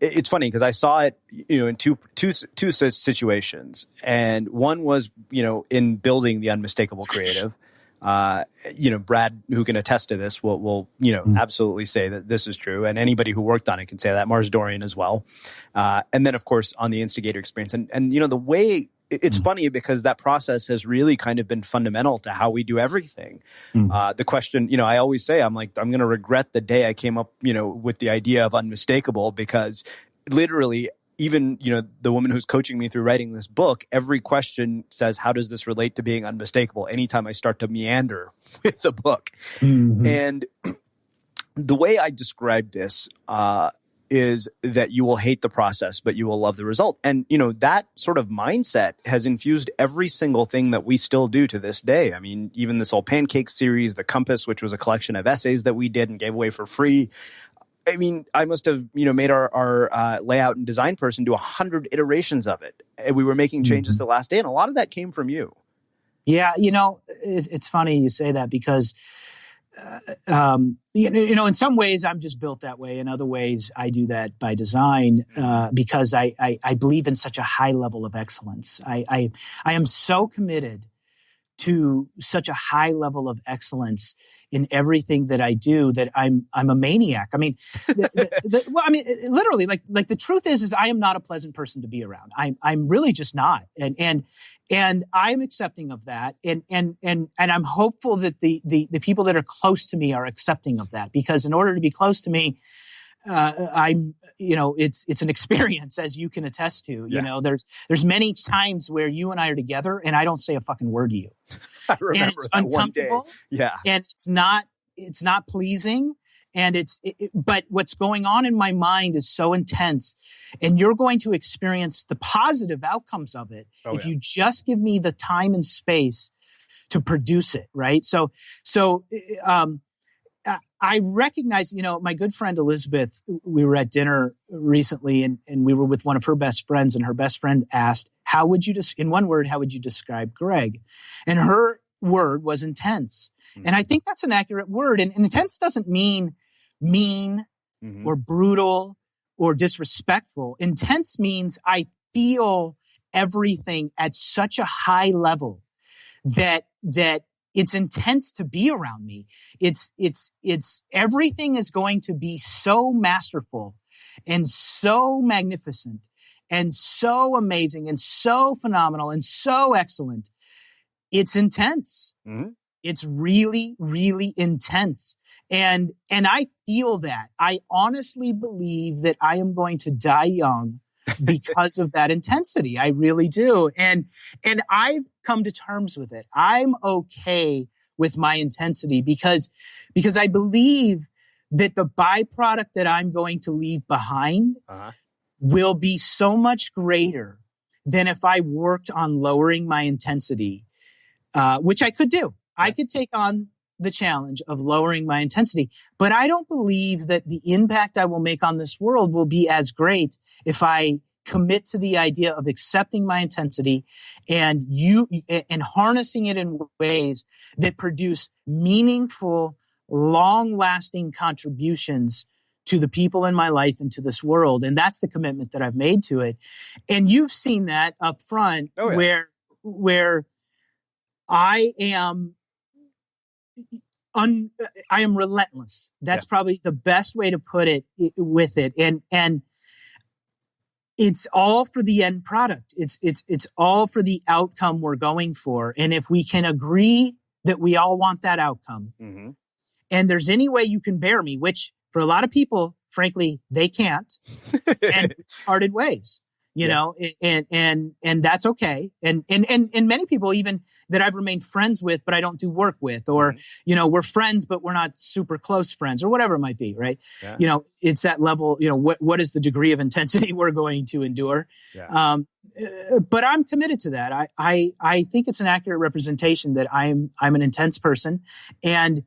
it's funny because I saw it in two situations, and one was in building the Unmistakable Creative. Brad, who can attest to this, will absolutely say that this is true, and anybody who worked on it can say that. Mars Dorian as well, and then of course on the Instigator Experience, and the way. It's funny because that process has really kind of been fundamental to how we do everything. The question, I always say, I'm going to regret the day I came up, with the idea of Unmistakable, because literally even, the woman who's coaching me through writing this book, every question says, how does this relate to being unmistakable? Anytime I start to meander with the book. And the way I describe this, is that you will hate the process, but you will love the result. And, that sort of mindset has infused every single thing that we still do to this day. I mean, even this whole Pancake series, The Compass, which was a collection of essays that we did and gave away for free. I mean, I must have, made our layout and design person do 100 iterations of it. And we were making changes the last day. And a lot of that came from you. Yeah.
It's funny you say that because in some ways I'm just built that way. In other ways, I do that by design because I believe in such a high level of excellence. I am so committed to such a high level of excellence in everything that I do that I'm a maniac. I mean, literally, like the truth is I am not a pleasant person to be around. I'm really just not, and I'm accepting of that, and I'm hopeful that the people that are close to me are accepting of that, because in order to be close to me, it's an experience, as you can attest to.
Yeah.
There's many times where you and I are together and I don't say a fucking word to you.
I remember
and it's
that
uncomfortable.
One day. Yeah.
And it's not pleasing. And but what's going on in my mind is so intense, and you're going to experience the positive outcomes of it if you just give me the time and space to produce it. Right. So I recognize, my good friend Elizabeth, we were at dinner recently and we were with one of her best friends, and her best friend asked, in one word, how would you describe Greg? And her word was intense. And I think that's an accurate word. And intense doesn't mean mean or brutal or disrespectful. Intense means I feel everything at such a high level that it's intense to be around me. It's everything is going to be so masterful and so magnificent and so amazing and so phenomenal and so excellent. It's intense. It's really, really intense. And I feel that. I honestly believe that I am going to die young because of that intensity. I really do. And I've come to terms with it. I'm okay with my intensity because I believe that the byproduct that I'm going to leave behind will be so much greater than if I worked on lowering my intensity, which I could do. I could take on the challenge of lowering my intensity, but I don't believe that the impact I will make on this world will be as great if I commit to the idea of accepting my intensity and harnessing it in ways that produce meaningful, long-lasting contributions to the people in my life and to this world. And that's the commitment that I've made to it. And you've seen that up front.
Oh, yeah.
where I am relentless. That's probably the best way to put it with it. And it's all for the end product. It's all for the outcome we're going for. And if we can agree that we all want that outcome,
Mm-hmm.
and there's any way you can bear me, which for a lot of people, frankly, they can't, and parted ways, you know, and that's okay. And many people even that I've remained friends with, but I don't do work with, or, you know, we're friends, but we're not super close friends, or whatever it might be. Right.
Yeah.
You know, it's that level, you know, what is the degree of intensity we're going to endure?
Yeah.
But I'm committed to that. I think it's an accurate representation that I'm an intense person, and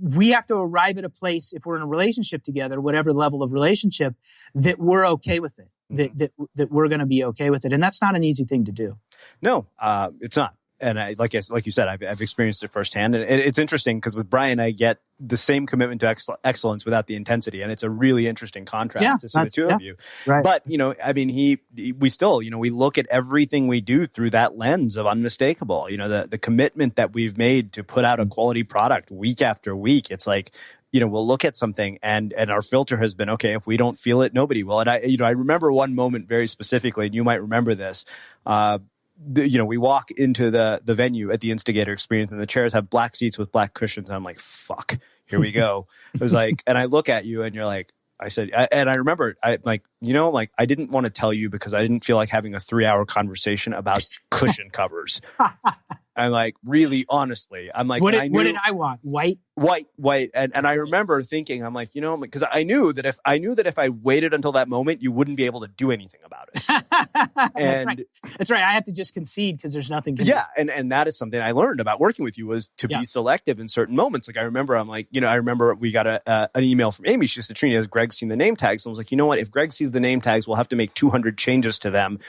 we have to arrive at a place, if we're in a relationship together, whatever level of relationship, that we're okay with it, that we're going to be okay with it. And that's not an easy thing to do.
No, it's not. And like you said, I've experienced it firsthand. And it's interesting because with Brian, I get the same commitment to excellence without the intensity. And it's a really interesting contrast to see the two of you.
Right.
But, you know, I mean, we still, you know, we look at everything we do through that lens of Unmistakable. You know, the commitment that we've made to put out a quality product week after week. It's like, you know, we'll look at something and our filter has been, okay, if we don't feel it, nobody will. And I remember one moment very specifically, and you might remember this. We walk into the venue at the Instigator Experience, and the chairs have black seats with black cushions. And I'm like, fuck, here we go. It was like, and I look at you and you're like, I said, and I remember, I didn't want to tell you because I didn't feel like having a 3-hour conversation about cushion covers. I'm like, really, honestly, I'm like,
what did I want? White.
And I remember thinking, I'm like, you know, because I knew that if I waited until that moment, you wouldn't be able to do anything about it.
That's right. I have to just concede because there's nothing to do.
And that is something I learned about working with you, was to be selective in certain moments. Like I remember we got an email from Amy. She said, Trini, has Greg seen the name tags? And I was like, you know what? If Greg sees the name tags, we'll have to make 200 changes to them.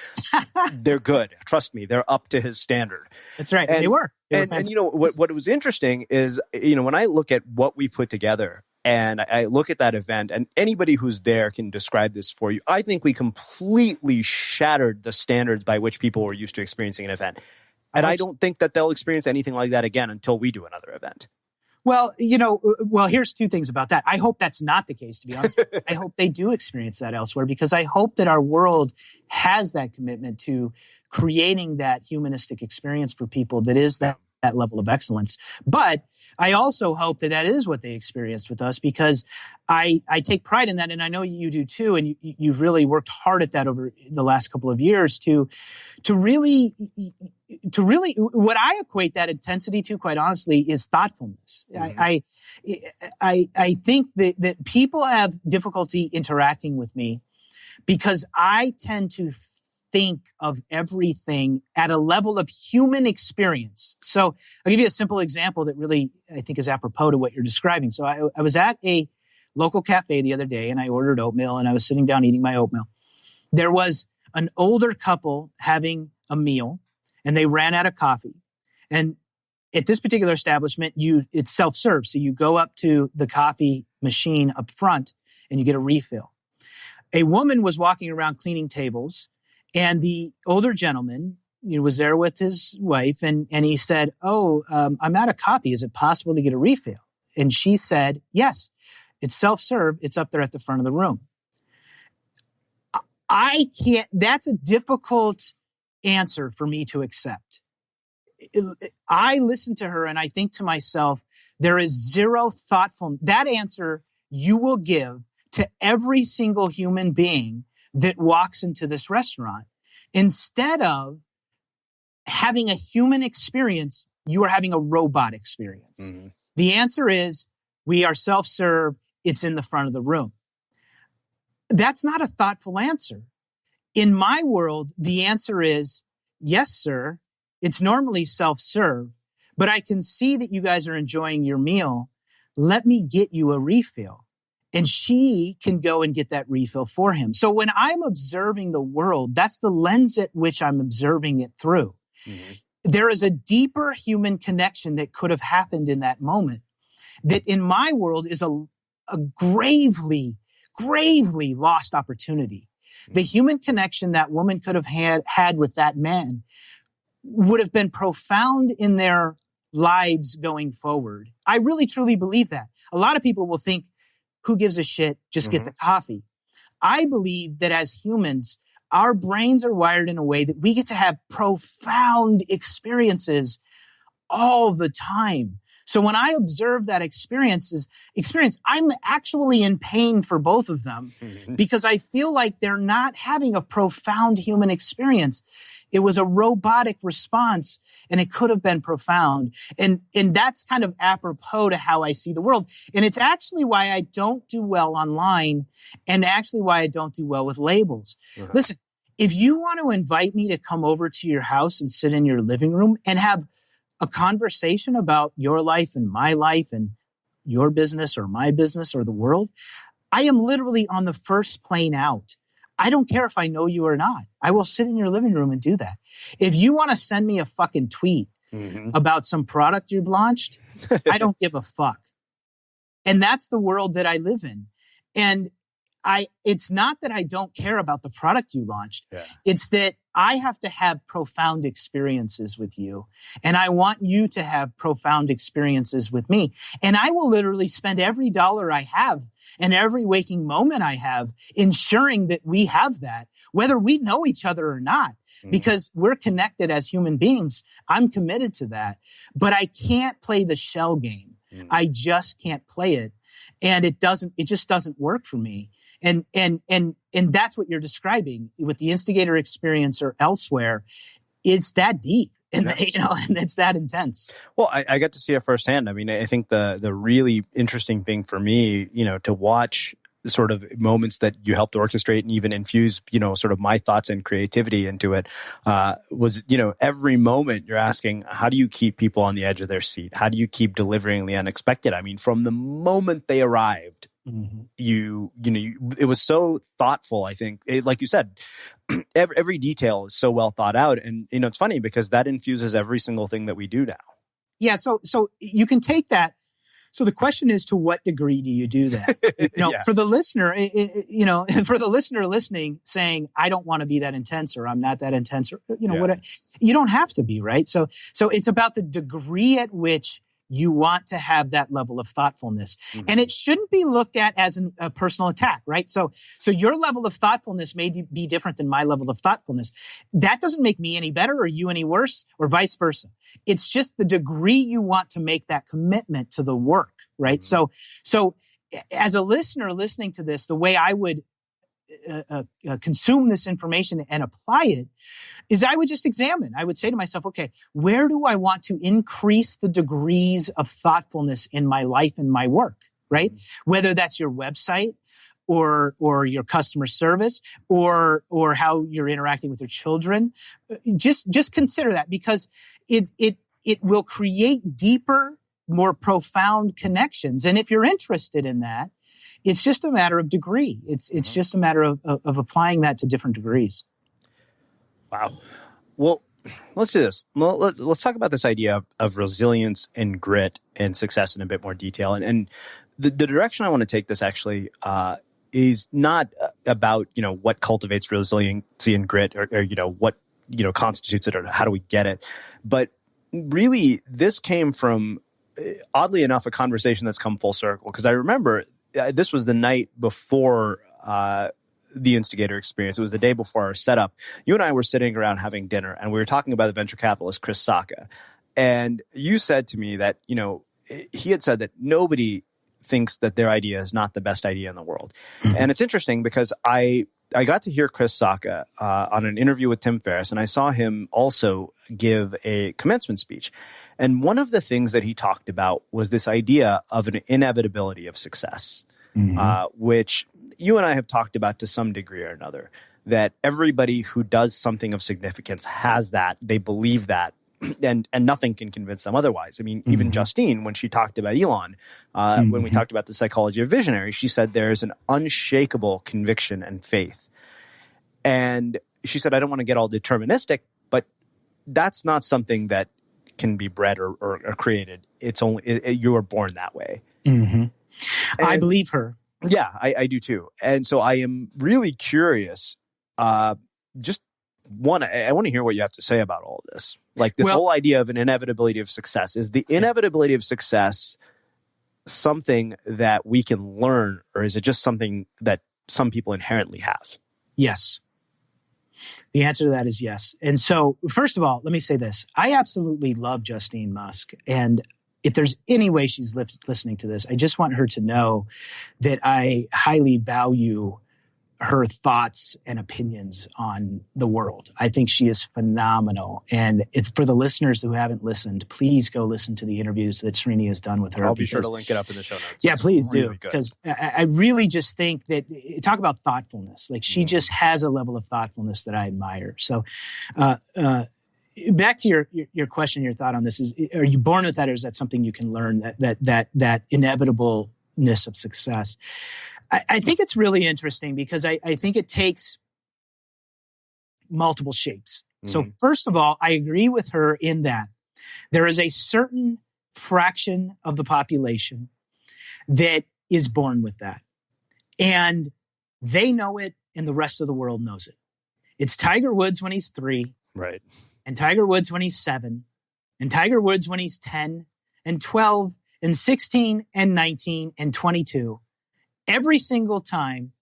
They're good. Trust me, they're up to his standard.
That's right. And they were.
And you know, what was interesting is, you know, when I look at what we put together and I look at that event, and anybody who's there can describe this for you, I think we completely shattered the standards by which people were used to experiencing an event. And I don't think that they'll experience anything like that again until we do another event.
Well, here's two things about that. I hope that's not the case, to be honest. I hope they do experience that elsewhere, because I hope that our world has that commitment to creating that humanistic experience for people that is that level of excellence. But I also hope that is what they experienced with us, because I take pride in that, and I know you do too, and you've really worked hard at that over the last couple of years to really what I equate that intensity to, quite honestly, is thoughtfulness. Mm-hmm. I think that people have difficulty interacting with me because I tend to think of everything at a level of human experience. So I'll give you a simple example that really, I think, is apropos to what you're describing. So I was at a local cafe the other day, and I ordered oatmeal, and I was sitting down eating my oatmeal. There was an older couple having a meal, and they ran out of coffee. And at this particular establishment, it's self-serve. So you go up to the coffee machine up front, and you get a refill. A woman was walking around cleaning tables, and the older gentleman, was there with his wife, and he said, I'm out of coffee. Is it possible to get a refill? And she said, yes, it's self-serve. It's up there at the front of the room. I can't, that's a difficult answer for me to accept. I listen to her and I think to myself, there is zero thoughtfulness. That answer you will give to every single human being that walks into this restaurant. Instead of having a human experience, you are having a robot experience. Mm-hmm. The answer is, we are self-serve. It's in the front of the room. That's not a thoughtful answer. In my world, the answer is, yes, sir, it's normally self-serve, but I can see that you guys are enjoying your meal. Let me get you a refill. And she can go and get that refill for him. So when I'm observing the world, that's the lens at which I'm observing it through. Mm-hmm. There is a deeper human connection that could have happened in that moment that in my world is a gravely lost opportunity. Mm-hmm. The human connection that woman could have had with that man would have been profound in their lives going forward. I really, truly believe that. A lot of people will think, who gives a shit? Just get the coffee. I believe that as humans, our brains are wired in a way that we get to have profound experiences all the time. So when I observe that experience, I'm actually in pain for both of them because I feel like they're not having a profound human experience. It was a robotic response and it could have been profound. And that's kind of apropos to how I see the world. And it's actually why I don't do well online and actually why I don't do well with labels. Uh-huh. Listen, if you want to invite me to come over to your house and sit in your living room and have a conversation about your life and my life and your business or my business or the world, I am literally on the first plane out. I don't care if I know you or not. I will sit in your living room and do that. If you want to send me a fucking tweet about some product you've launched, I don't give a fuck. And that's the world that I live in. And it's not that I don't care about the product you launched. Yeah. It's that I have to have profound experiences with you. And I want you to have profound experiences with me. And I will literally spend every dollar I have and every waking moment I have ensuring that we have that, whether we know each other or not, because we're connected as human beings. I'm committed to that, but I can't play the shell game. I just can't play it. And it just doesn't work for me. And that's what you're describing with the Instigator Experience or elsewhere. It's that deep. And, and it's that intense.
Well, I got to see it firsthand. I mean, I think the really interesting thing for me, to watch the sort of moments that you helped orchestrate and even infuse, sort of my thoughts and creativity into it, was, every moment you're asking, how do you keep people on the edge of their seat? How do you keep delivering the unexpected? I mean, from the moment they arrived, it was so thoughtful. I think, like you said, every detail is so well thought out, and it's funny because that infuses every single thing that we do now.
Yeah, so you can take that. So the question is, to what degree do you do that? For the listener, for the listener listening, saying, "I don't want to be that intense," or "I'm not that intense," or what? You don't have to be, right? So it's about the degree at which you want to have that level of thoughtfulness. And it shouldn't be looked at as a personal attack, right? So your level of thoughtfulness may be different than my level of thoughtfulness. That doesn't make me any better or you any worse or vice versa. It's just the degree you want to make that commitment to the work, right? So as a listener listening to this, the way I would consume this information and apply it is I would just examine. I would say to myself, okay, where do I want to increase the degrees of thoughtfulness in my life and my work, right? Whether that's your website or your customer service or how you're interacting with your children. Just consider that, because it will create deeper, more profound connections. And if you're interested in that, it's just a matter of degree. It's just a matter of applying that to different degrees.
Wow. Well, let's do this. Well, let's talk about this idea of resilience and grit and success in a bit more detail. And the direction I want to take this actually is not about, what cultivates resiliency and grit or what, constitutes it or how do we get it. But really, this came from, oddly enough, a conversation that's come full circle. Because I remember this was the night before the Instigator Experience. It was the day before our setup. You and I were sitting around having dinner, and we were talking about the venture capitalist, Chris Sacca. And you said to me that, he had said that nobody thinks that their idea is not the best idea in the world. And it's interesting because I got to hear Chris Sacca on an interview with Tim Ferriss, and I saw him also give a commencement speech. And one of the things that he talked about was this idea of an inevitability of success, which you and I have talked about to some degree or another, that everybody who does something of significance has that. They believe that. and nothing can convince them otherwise. I mean, even Justine, when she talked about Elon, when we talked about the psychology of visionary, she said there's an unshakable conviction and faith. And she said, I don't want to get all deterministic, but that's not something that can be bred or created. It's only you were born that way.
I believe her.
Yeah, I do too. And so I am really curious. I want to hear what you have to say about all of this. Like this whole idea of an inevitability of success. Is the inevitability of success something that we can learn, or is it just something that some people inherently have?
Yes. The answer to that is yes. And so, first of all, let me say this. I absolutely love Justine Musk. And if there's any way she's listening to this, I just want her to know that I highly value her thoughts and opinions on the world. I think she is phenomenal. And for the listeners who haven't listened, please go listen to the interviews that Srini has done with her.
I'll be sure to link it up in the show notes.
Yeah, please do. Because I really just think that, talk about thoughtfulness. Like she just has a level of thoughtfulness that I admire. So back to your question, your thought on this is, are you born with that, or is that something you can learn, that inevitableness of success? I think it's really interesting because I think it takes multiple shapes. So first of all, I agree with her in that there is a certain fraction of the population that is born with that. And they know it, and the rest of the world knows it. It's Tiger Woods when he's 3.
Right.
And Tiger Woods when he's 7. And Tiger Woods when he's 10 and 12 and 16 and 19 and 22. Every single time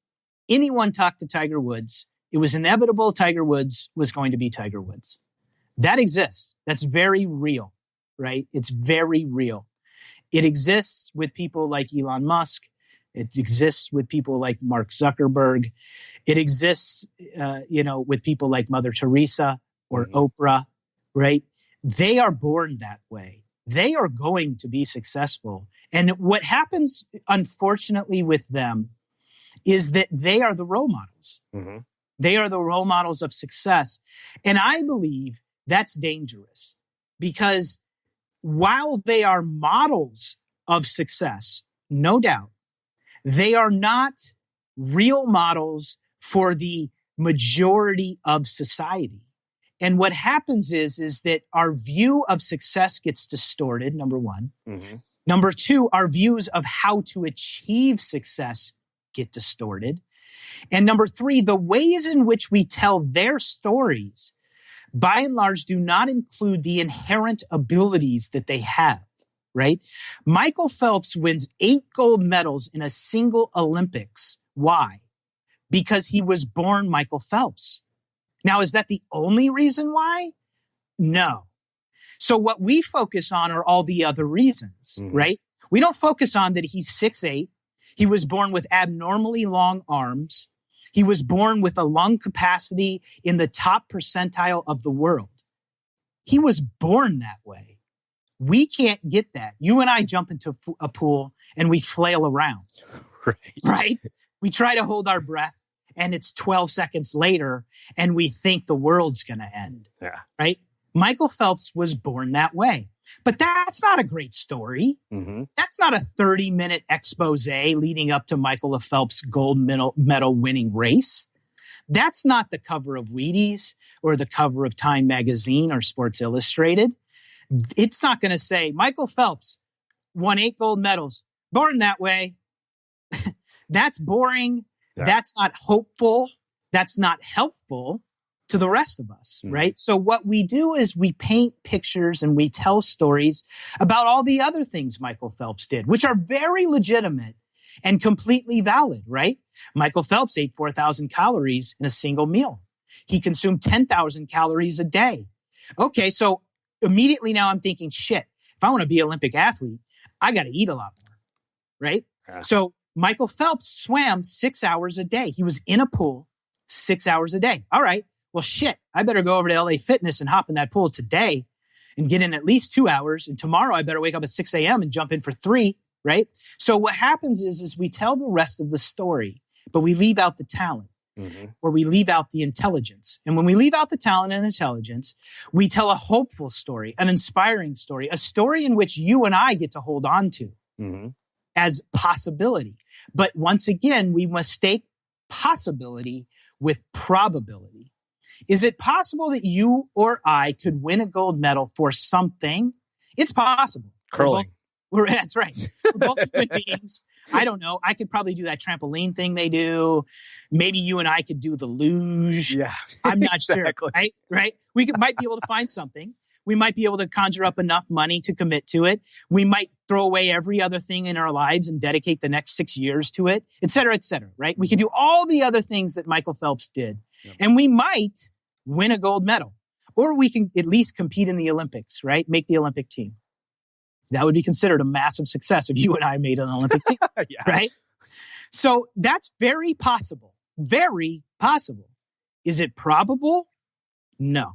anyone talked to Tiger Woods, it was inevitable Tiger Woods was going to be Tiger Woods. That exists. That's very real, right? It's very real. It exists with people like Elon Musk. It exists with people like Mark Zuckerberg. It exists, with people like Mother Teresa or Oprah, right? They are born that way. They are going to be successful. And what happens, unfortunately, with them is that they are the role models. They are the role models of success. And I believe that's dangerous because while they are models of success, no doubt, they are not real models for the majority of society. And what happens is that our view of success gets distorted, number one. Number two, our views of how to achieve success get distorted. And number three, the ways in which we tell their stories, by and large, do not include the inherent abilities that they have, right? Michael Phelps wins 8 gold medals in a single Olympics. Why? Because he was born Michael Phelps. Now, is that the only reason why? No. So what we focus on are all the other reasons, right? We don't focus on that he's 6'8". He was born with abnormally long arms. He was born with a lung capacity in the top percentile of the world. He was born that way. We can't get that. You and I jump into a pool and we flail around, right? We try to hold our breath and it's 12 seconds later and we think the world's going to end, right? Michael Phelps was born that way. But that's not a great story. That's not a 30-minute expose leading up to Michael Phelps' gold medal winning race. That's not the cover of Wheaties or the cover of Time Magazine or Sports Illustrated. It's not going to say Michael Phelps won 8 gold medals, born that way. That's boring. That's not hopeful. That's not helpful to the rest of us, right? So what we do is we paint pictures and we tell stories about all the other things Michael Phelps did, which are very legitimate and completely valid, right? Michael Phelps ate 4,000 calories in a single meal. He consumed 10,000 calories a day. Okay, so immediately now I'm thinking, shit, if I want to be an Olympic athlete, I got to eat a lot more, right? So Michael Phelps swam 6 hours a day. He was in a pool 6 hours a day. All right. Well, shit, I better go over to LA Fitness and hop in that pool today and get in at least 2 hours. And tomorrow I better wake up at 6 a.m. and jump in for 3, right? So what happens is we tell the rest of the story, but we leave out the talent. or we leave out the intelligence. And when we leave out the talent and intelligence, we tell a hopeful story, an inspiring story, a story in which you and I get to hold on to as possibility. But once again, we mistake possibility with probability. Is it possible that you or I could win a gold medal for something? It's possible.
Curling.
That's right. We're both human beings. I don't know. I could probably do that trampoline thing they do. Maybe you and I could do the luge.
Yeah,
I'm not
exactly.
sure. Right? We might be able to find something. We might be able to conjure up enough money to commit to it. We might throw away every other thing in our lives and dedicate the next 6 years to it, et cetera, right? We could do all the other things that Michael Phelps did. Yep. And we might win a gold medal. Or we can at least compete in the Olympics, right? Make the Olympic team. That would be considered a massive success if you and I made an Olympic team,
yeah.
Right? So that's very possible. Very possible. Is it probable? No.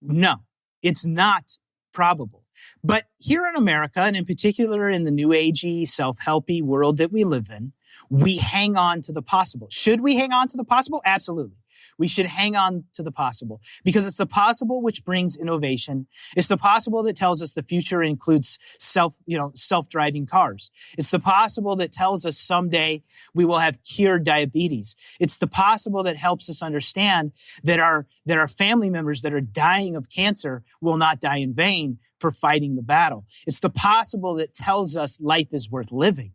No, it's not probable. But here in America, and in particular in the new agey, self-helpy world that we live in, we hang on to the possible. Should we hang on to the possible? Absolutely. We should hang on to the possible because it's the possible which brings innovation. It's the possible that tells us the future includes self-driving cars. It's the possible that tells us someday we will have cured diabetes. It's the possible that helps us understand that our family members that are dying of cancer will not die in vain for fighting the battle. It's the possible that tells us life is worth living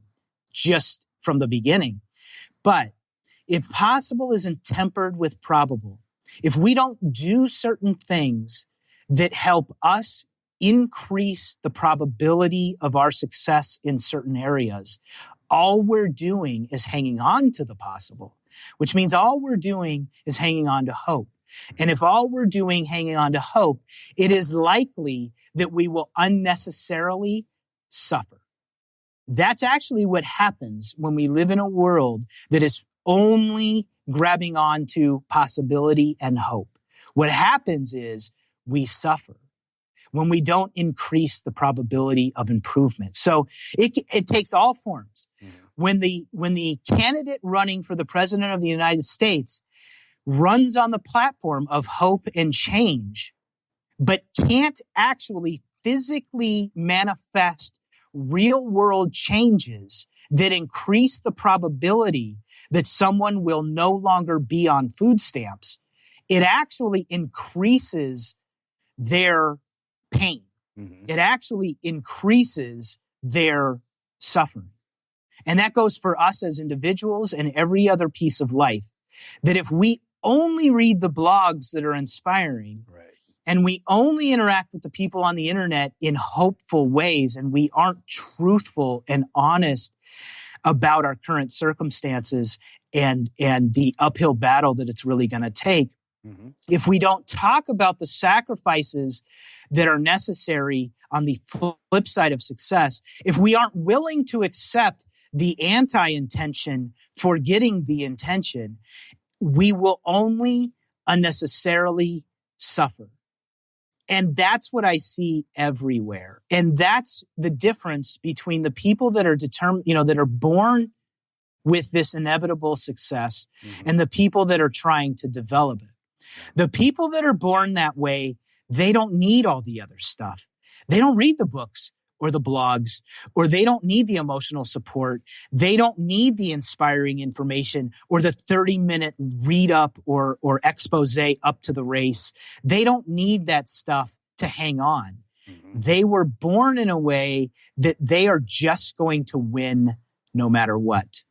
just from the beginning. But if possible isn't tempered with probable, if we don't do certain things that help us increase the probability of our success in certain areas, all we're doing is hanging on to the possible, which means all we're doing is hanging on to hope. And if all we're doing hanging on to hope, it is likely that we will unnecessarily suffer. That's actually what happens when we live in a world that is only grabbing on to possibility and hope. What happens is we suffer when we don't increase the probability of improvement. So it takes all forms. When the candidate running for the president of the United States runs on the platform of hope and change, but can't actually physically manifest real world changes that increase the probability that someone will no longer be on food stamps, it actually increases their pain. It actually increases their suffering. And that goes for us as individuals and every other piece of life. That if we only read the blogs that are inspiring, and we only interact with the people on the internet in hopeful ways, and we aren't truthful and honest about our current circumstances and the uphill battle that it's really going to take. If we don't talk about the sacrifices that are necessary on the flip side of success, if we aren't willing to accept the anti-intention for getting the intention, we will only unnecessarily suffer. And that's what I see everywhere. And that's the difference between the people that are determined, that are born with this inevitable success and the people that are trying to develop it. The people that are born that way, they don't need all the other stuff. They don't read the books or the blogs, or they don't need the emotional support. They don't need the inspiring information or the 30-minute read up or expose up to the race. They don't need that stuff to hang on. They were born in a way that they are just going to win no matter what.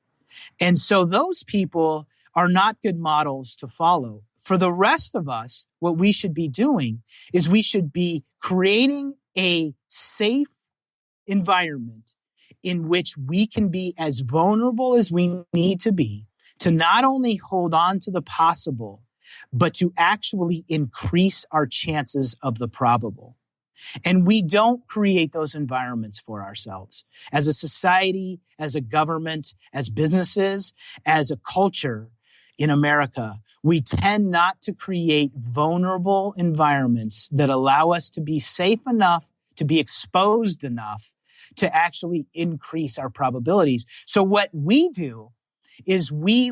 And so those people are not good models to follow. For the rest of us, what we should be doing is we should be creating a safe environment in which we can be as vulnerable as we need to be to not only hold on to the possible, but to actually increase our chances of the probable. And we don't create those environments for ourselves. As a society, as a government, as businesses, as a culture in America, we tend not to create vulnerable environments that allow us to be safe enough, to be exposed enough to actually increase our probabilities. So what we do is we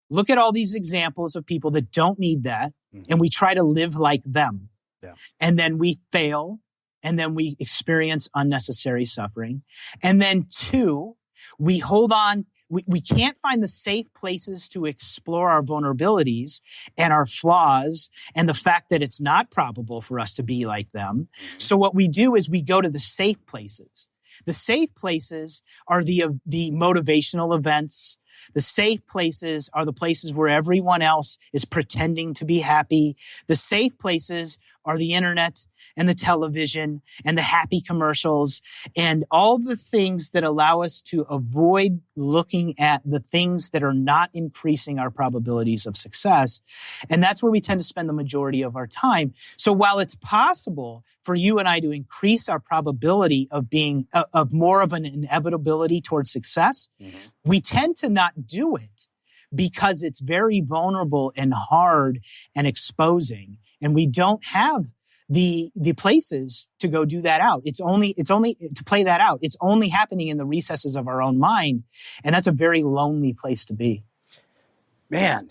look at all these examples of people that don't need that, and we try to live like them.
Yeah.
And then we fail, and then we experience unnecessary suffering. And then 2, we hold on. We can't find the safe places to explore our vulnerabilities and our flaws and the fact that it's not probable for us to be like them. So what we do is we go to the safe places. The safe places are the motivational events. The safe places are the places where everyone else is pretending to be happy. The safe places are the internet and the television and the happy commercials and all the things that allow us to avoid looking at the things that are not increasing our probabilities of success. And that's where we tend to spend the majority of our time. So while it's possible for you and I to increase our probability of being of more of an inevitability towards success, we tend to not do it because it's very vulnerable and hard and exposing. And we don't have the places to go do that out. It's only to play that out. It's only happening in the recesses of our own mind. And that's a very lonely place to be.
Man,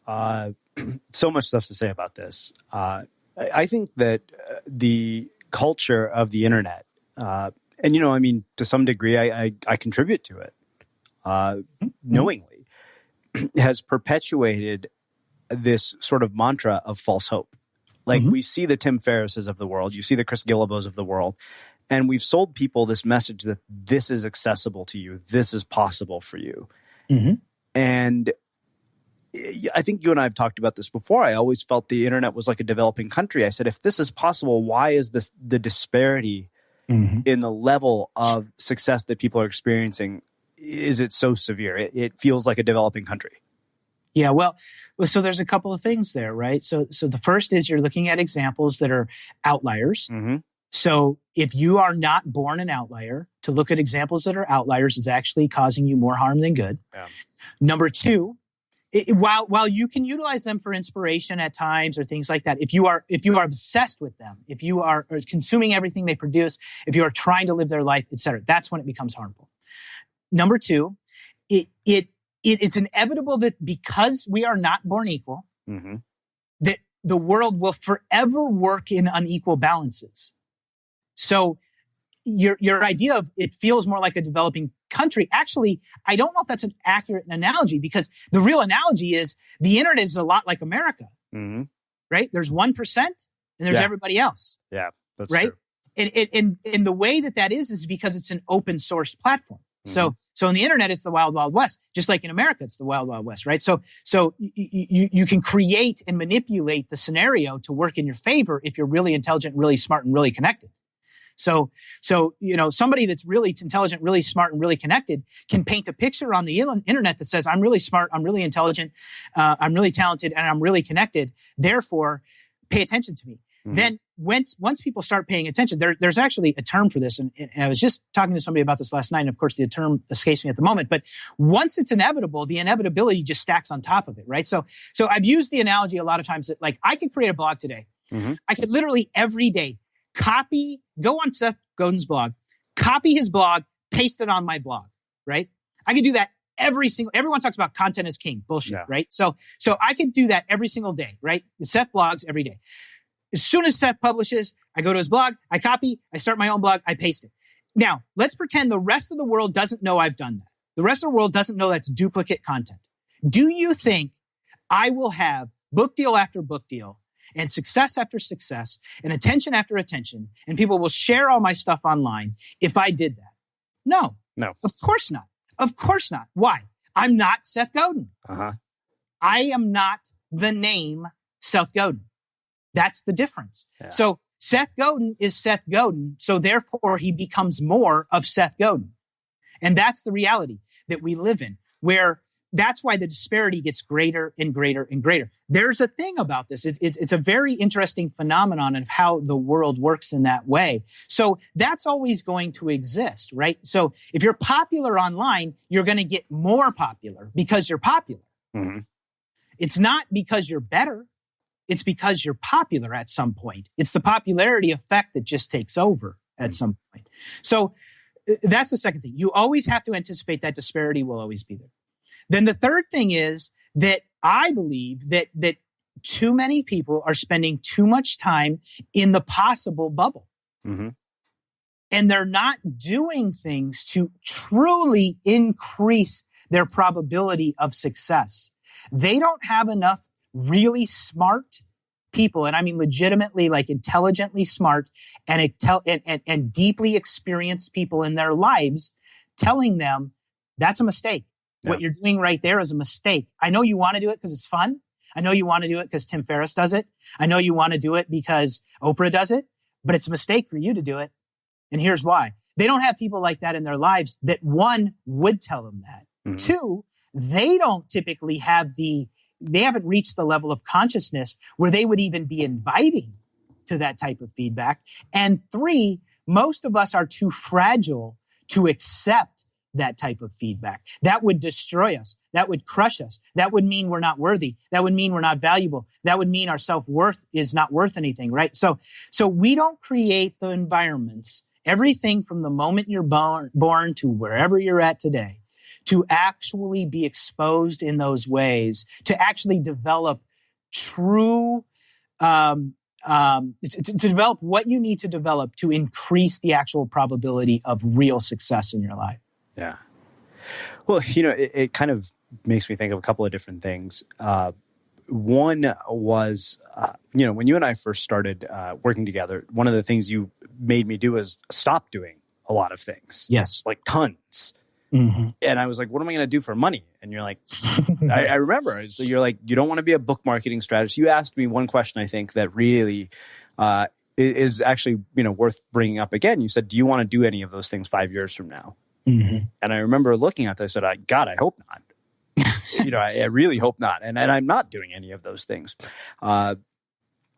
so much stuff to say about this. I think that the culture of the internet, and, to some degree, I contribute to it knowingly, has perpetuated this sort of mantra of false hope. Like we see the Tim Ferrisses of the world, you see the Chris Guillebeaus of the world, and we've sold people this message that this is accessible to you, this is possible for you. And I think you and I have talked about this before. I always felt the internet was like a developing country. I said, if this is possible, why is this the disparity in the level of success that people are experiencing? Is it so severe? It feels like a developing country.
Yeah, well, so there's a couple of things there, right? So the first is you're looking at examples that are outliers. So if you are not born an outlier, to look at examples that are outliers is actually causing you more harm than good.
Yeah.
Number 2, while you can utilize them for inspiration at times or things like that, if you are obsessed with them, if you are consuming everything they produce, if you are trying to live their life, etc., that's when it becomes harmful. Number 2, it's inevitable that because we are not born equal, that the world will forever work in unequal balances. So your idea of it feels more like a developing country, actually, I don't know if that's an accurate analogy, because the real analogy is the internet is a lot like America, right? There's 1% and there's everybody else.
Yeah, that's
right.
True.
And the way that is because it's an open source platform. So in the internet, it's the wild, wild west. Just like in America, it's the wild, wild west, right? So you can create and manipulate the scenario to work in your favor if you're really intelligent, really smart, and really connected. So somebody that's really intelligent, really smart, and really connected can paint a picture on the internet that says, I'm really smart, I'm really intelligent, I'm really talented, and I'm really connected. Therefore, pay attention to me. Then once people start paying attention, there's actually a term for this. And I was just talking to somebody about this last night. And of course, the term escapes me at the moment. But once it's inevitable, the inevitability just stacks on top of it, right? So I've used the analogy a lot of times that, like, I could create a blog today. I could literally every day go on Seth Godin's blog, copy his blog, paste it on my blog, right? I could do that everyone talks about content is king. Bullshit, right? So I could do that every single day, right? Seth blogs every day. As soon as Seth publishes, I go to his blog, I copy, I start my own blog, I paste it. Now, let's pretend the rest of the world doesn't know I've done that. The rest of the world doesn't know that's duplicate content. Do you think I will have book deal after book deal and success after success and attention after attention, and people will share all my stuff online if I did that? No. Of course not. Of course not. Why? I'm not Seth Godin. I am not the name Seth Godin. That's the difference. Yeah. So Seth Godin is Seth Godin. So therefore he becomes more of Seth Godin. And that's the reality that we live in, where that's why the disparity gets greater and greater and greater. There's a thing about this. It's a very interesting phenomenon of how the world works in that way. So that's always going to exist, right? So if you're popular online, you're going to get more popular because you're popular. It's not because you're better. It's because you're popular at some point. It's the popularity effect that just takes over at some point. So that's the second thing. You always have to anticipate that disparity will always be there. Then the third thing is that I believe that too many people are spending too much time in the possible bubble.
Mm-hmm.
And they're not doing things to truly increase their probability of success. They don't have enough really smart people, and I mean legitimately, like intelligently smart and deeply experienced people in their lives telling them that's a mistake. Yeah. What you're doing right there is a mistake. I know you want to do it because it's fun. I know you want to do it because Tim Ferriss does it. I know you want to do it because Oprah does it, but it's a mistake for you to do it. And here's why. They don't have people like that in their lives that, one, would tell them that. Mm-hmm. Two, they don't typically they haven't reached the level of consciousness where they would even be inviting to that type of feedback. And three, most of us are too fragile to accept that type of feedback. That would destroy us. That would crush us. That would mean we're not worthy. That would mean we're not valuable. That would mean our self-worth is not worth anything, right? So we don't create the environments, everything from the moment you're born to wherever you're at today, to actually be exposed in those ways, to actually develop true, to develop what you need to develop to increase the actual probability of real success in your life.
Yeah. Well, it kind of makes me think of a couple of different things. One was, when you and I first started working together, one of the things you made me do was stop doing a lot of things.
Yes.
Like tons.
Mm-hmm.
And I was like, what am I going to do for money? And you're like, I remember. So you're like, you don't want to be a book marketing strategist. You asked me one question, I think, that really is actually, worth bringing up again. You said, do you want to do any of those things 5 years from now?
Mm-hmm.
And I remember looking at this, I said, God, I hope not. I really hope not. And I'm not doing any of those things.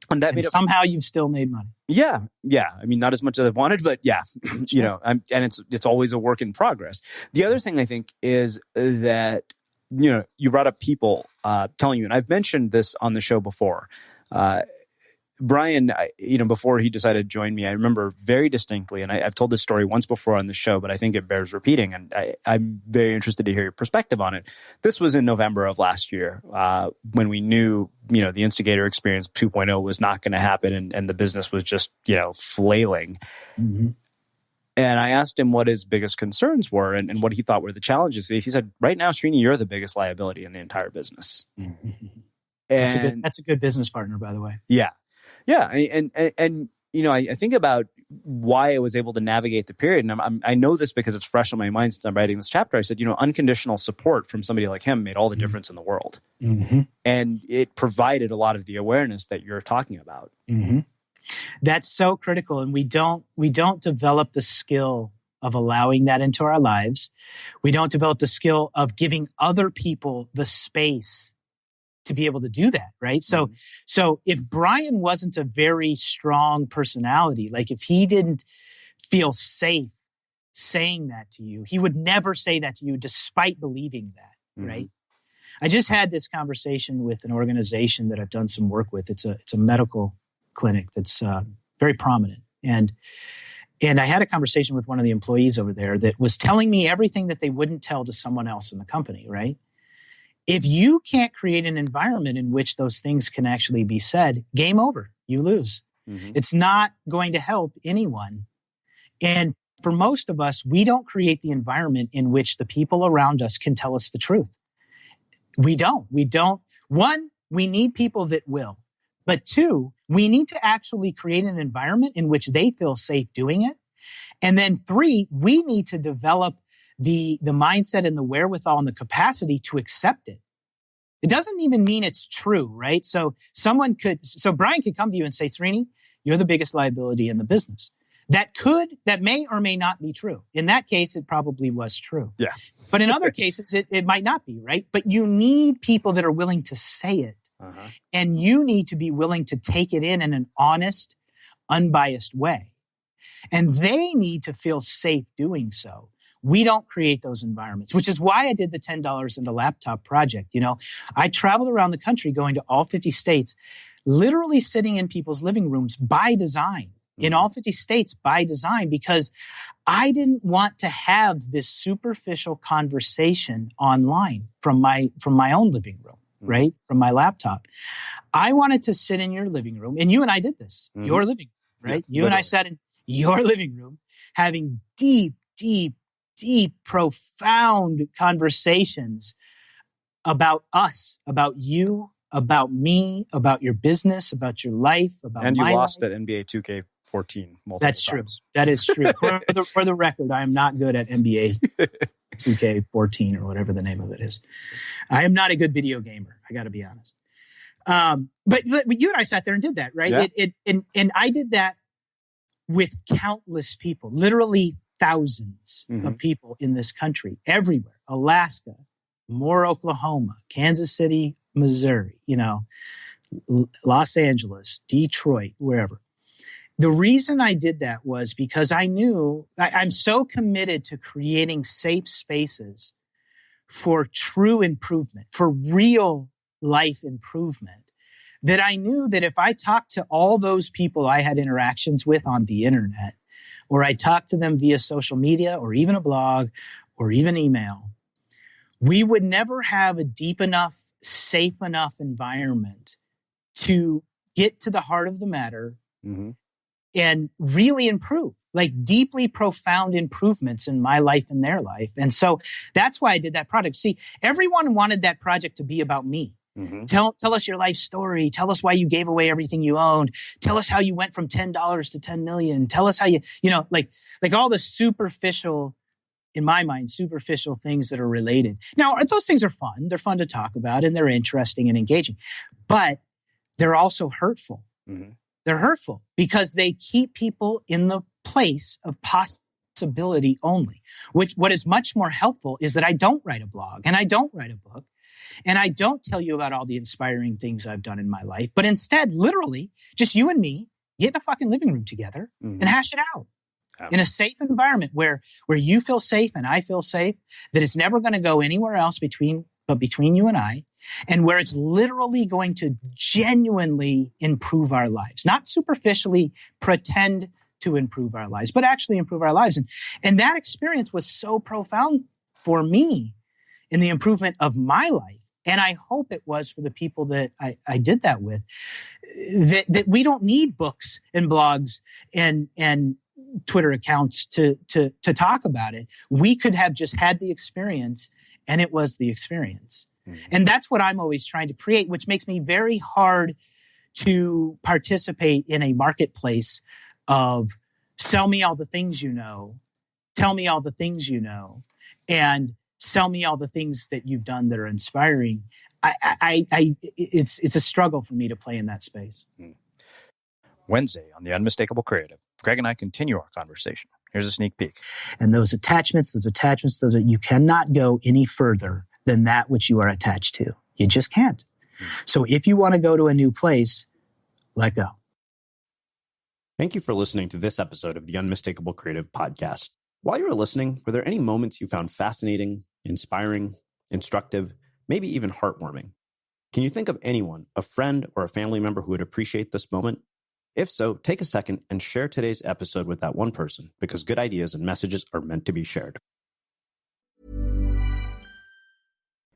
And
somehow you've still made money.
Yeah. I mean, not as much as I wanted, but yeah,
sure.
And it's always a work in progress. The other thing I think is that, you brought up people telling you, and I've mentioned this on the show before, Brian, before he decided to join me, I remember very distinctly, and I've told this story once before on the show, but I think it bears repeating, and I'm very interested to hear your perspective on it. This was in November of last year, when we knew, the Instigator Experience 2.0 was not going to happen, and the business was just, flailing. Mm-hmm. And I asked him what his biggest concerns were and what he thought were the challenges. He said, right now, Srini, you're the biggest liability in the entire business.
Mm-hmm. That's a good business partner, by the way.
Yeah. Yeah, and I think about why I was able to navigate the period, and I know this because it's fresh on my mind since I'm writing this chapter. I said, unconditional support from somebody like him made all the difference in the world,
mm-hmm.
and it provided a lot of the awareness that you're talking about.
Mm-hmm. That's so critical, and we don't develop the skill of allowing that into our lives. We don't develop the skill of giving other people the space to be able to do that, right?
Mm-hmm.
So if Brian wasn't a very strong personality, like if he didn't feel safe saying that to you, he would never say that to you despite believing that,
mm-hmm.
right? I just had this conversation with an organization that I've done some work with. It's a medical clinic that's very prominent. And I had a conversation with one of the employees over there that was telling me everything that they wouldn't tell to someone else in the company, right? If you can't create an environment in which those things can actually be said, game over, you lose.
Mm-hmm.
It's not going to help anyone. And for most of us, we don't create the environment in which the people around us can tell us the truth. We don't. One, we need people that will. But two, we need to actually create an environment in which they feel safe doing it. And then three, we need to develop the mindset and the wherewithal and the capacity to accept it. It doesn't even mean it's true, right? So Brian could come to you and say, Srini, you're the biggest liability in the business. That may or may not be true. In that case, it probably was true.
Yeah.
But in other cases, it might not be, right? But you need people that are willing to say it.
Uh-huh.
And you need to be willing to take it in an honest, unbiased way. And they need to feel safe doing so. We don't create those environments, which is why I did the $10 and a laptop project. I traveled around the country going to all 50 states, literally sitting in people's living rooms by design, in all 50 states by design, because I didn't want to have this superficial conversation online from my own living room. right, from my laptop. I wanted to sit in your living room, and you and I did this, your living room, right? You and I sat in your living room having deep, profound conversations about us, about you, about me, about your business, about your life, about my life.
And you lost at NBA 2K14 multiple
That's true.
times.
That is true. For the record, I am not good at NBA 2K14 or whatever the name of it is. I am not a good video gamer. I got to be honest. But you and I sat there and did that, right?
Yeah.
And I did that with countless people, literally thousands of people in this country, everywhere, Alaska, Moore, Oklahoma, Kansas City, Missouri, Los Angeles, Detroit, wherever. The reason I did that was because I knew I'm so committed to creating safe spaces for true improvement, for real life improvement, that I knew that if I talked to all those people I had interactions with on the internet, or I talked to them via social media or even a blog or even email, we would never have a deep enough, safe enough environment to get to the heart of the matter and really improve, like deeply profound improvements in my life and their life. And so that's why I did that project. See, everyone wanted that project to be about me. Tell us your life story. Tell us why you gave away everything you owned. Tell us how you went from $10 to 10 million. Tell us how like all the superficial, in my mind, superficial things that are related. Now, those things are fun. They're fun to talk about and they're interesting and engaging, but they're also hurtful. They're hurtful because they keep people in the place of possibility only, what is much more helpful is that I don't write a blog and I don't write a book. And I don't tell you about all the inspiring things I've done in my life, but instead, literally, just you and me get in a fucking living room together and hash it out in a safe environment where you feel safe and I feel safe, that it's never going to go anywhere else between you and I, and where it's literally going to genuinely improve our lives, not superficially pretend to improve our lives, but actually improve our lives. And that experience was so profound for me in the improvement of my life. And I hope it was for the people that I did that with, that we don't need books and blogs and Twitter accounts to talk about it. We could have just had the experience, and it was the experience. And that's what I'm always trying to create, which makes me very hard to participate in a marketplace of sell me all the things you know, tell me all the things you know, and sell me all the things that you've done that are inspiring. It's a struggle for me to play in that space.
Wednesday on the Unmistakable Creative, Greg and I continue our conversation. Here's a sneak peek.
And those attachments, you cannot go any further than that which you are attached to. You just can't. So if you want to go to a new place, let go.
Thank you for listening to this episode of the Unmistakable Creative Podcast. While you were listening, were there any moments you found fascinating, inspiring, instructive, maybe even heartwarming? Can you think of anyone, a friend or a family member who would appreciate this moment? If so, take a second and share today's episode with that one person, because good ideas and messages are meant to be shared.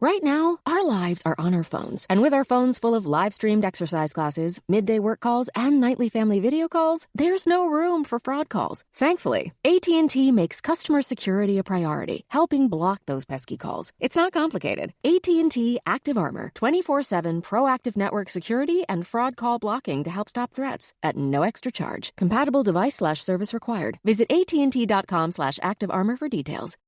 Right now, our lives are on our phones. And with our phones full of live-streamed exercise classes, midday work calls, and nightly family video calls, there's no room for fraud calls. Thankfully, AT&T makes customer security a priority, helping block those pesky calls. It's not complicated. AT&T Active Armor, 24/7 proactive network security and fraud call blocking to help stop threats at no extra charge. Compatible device/service required. Visit AT&T.com/activearmor for details.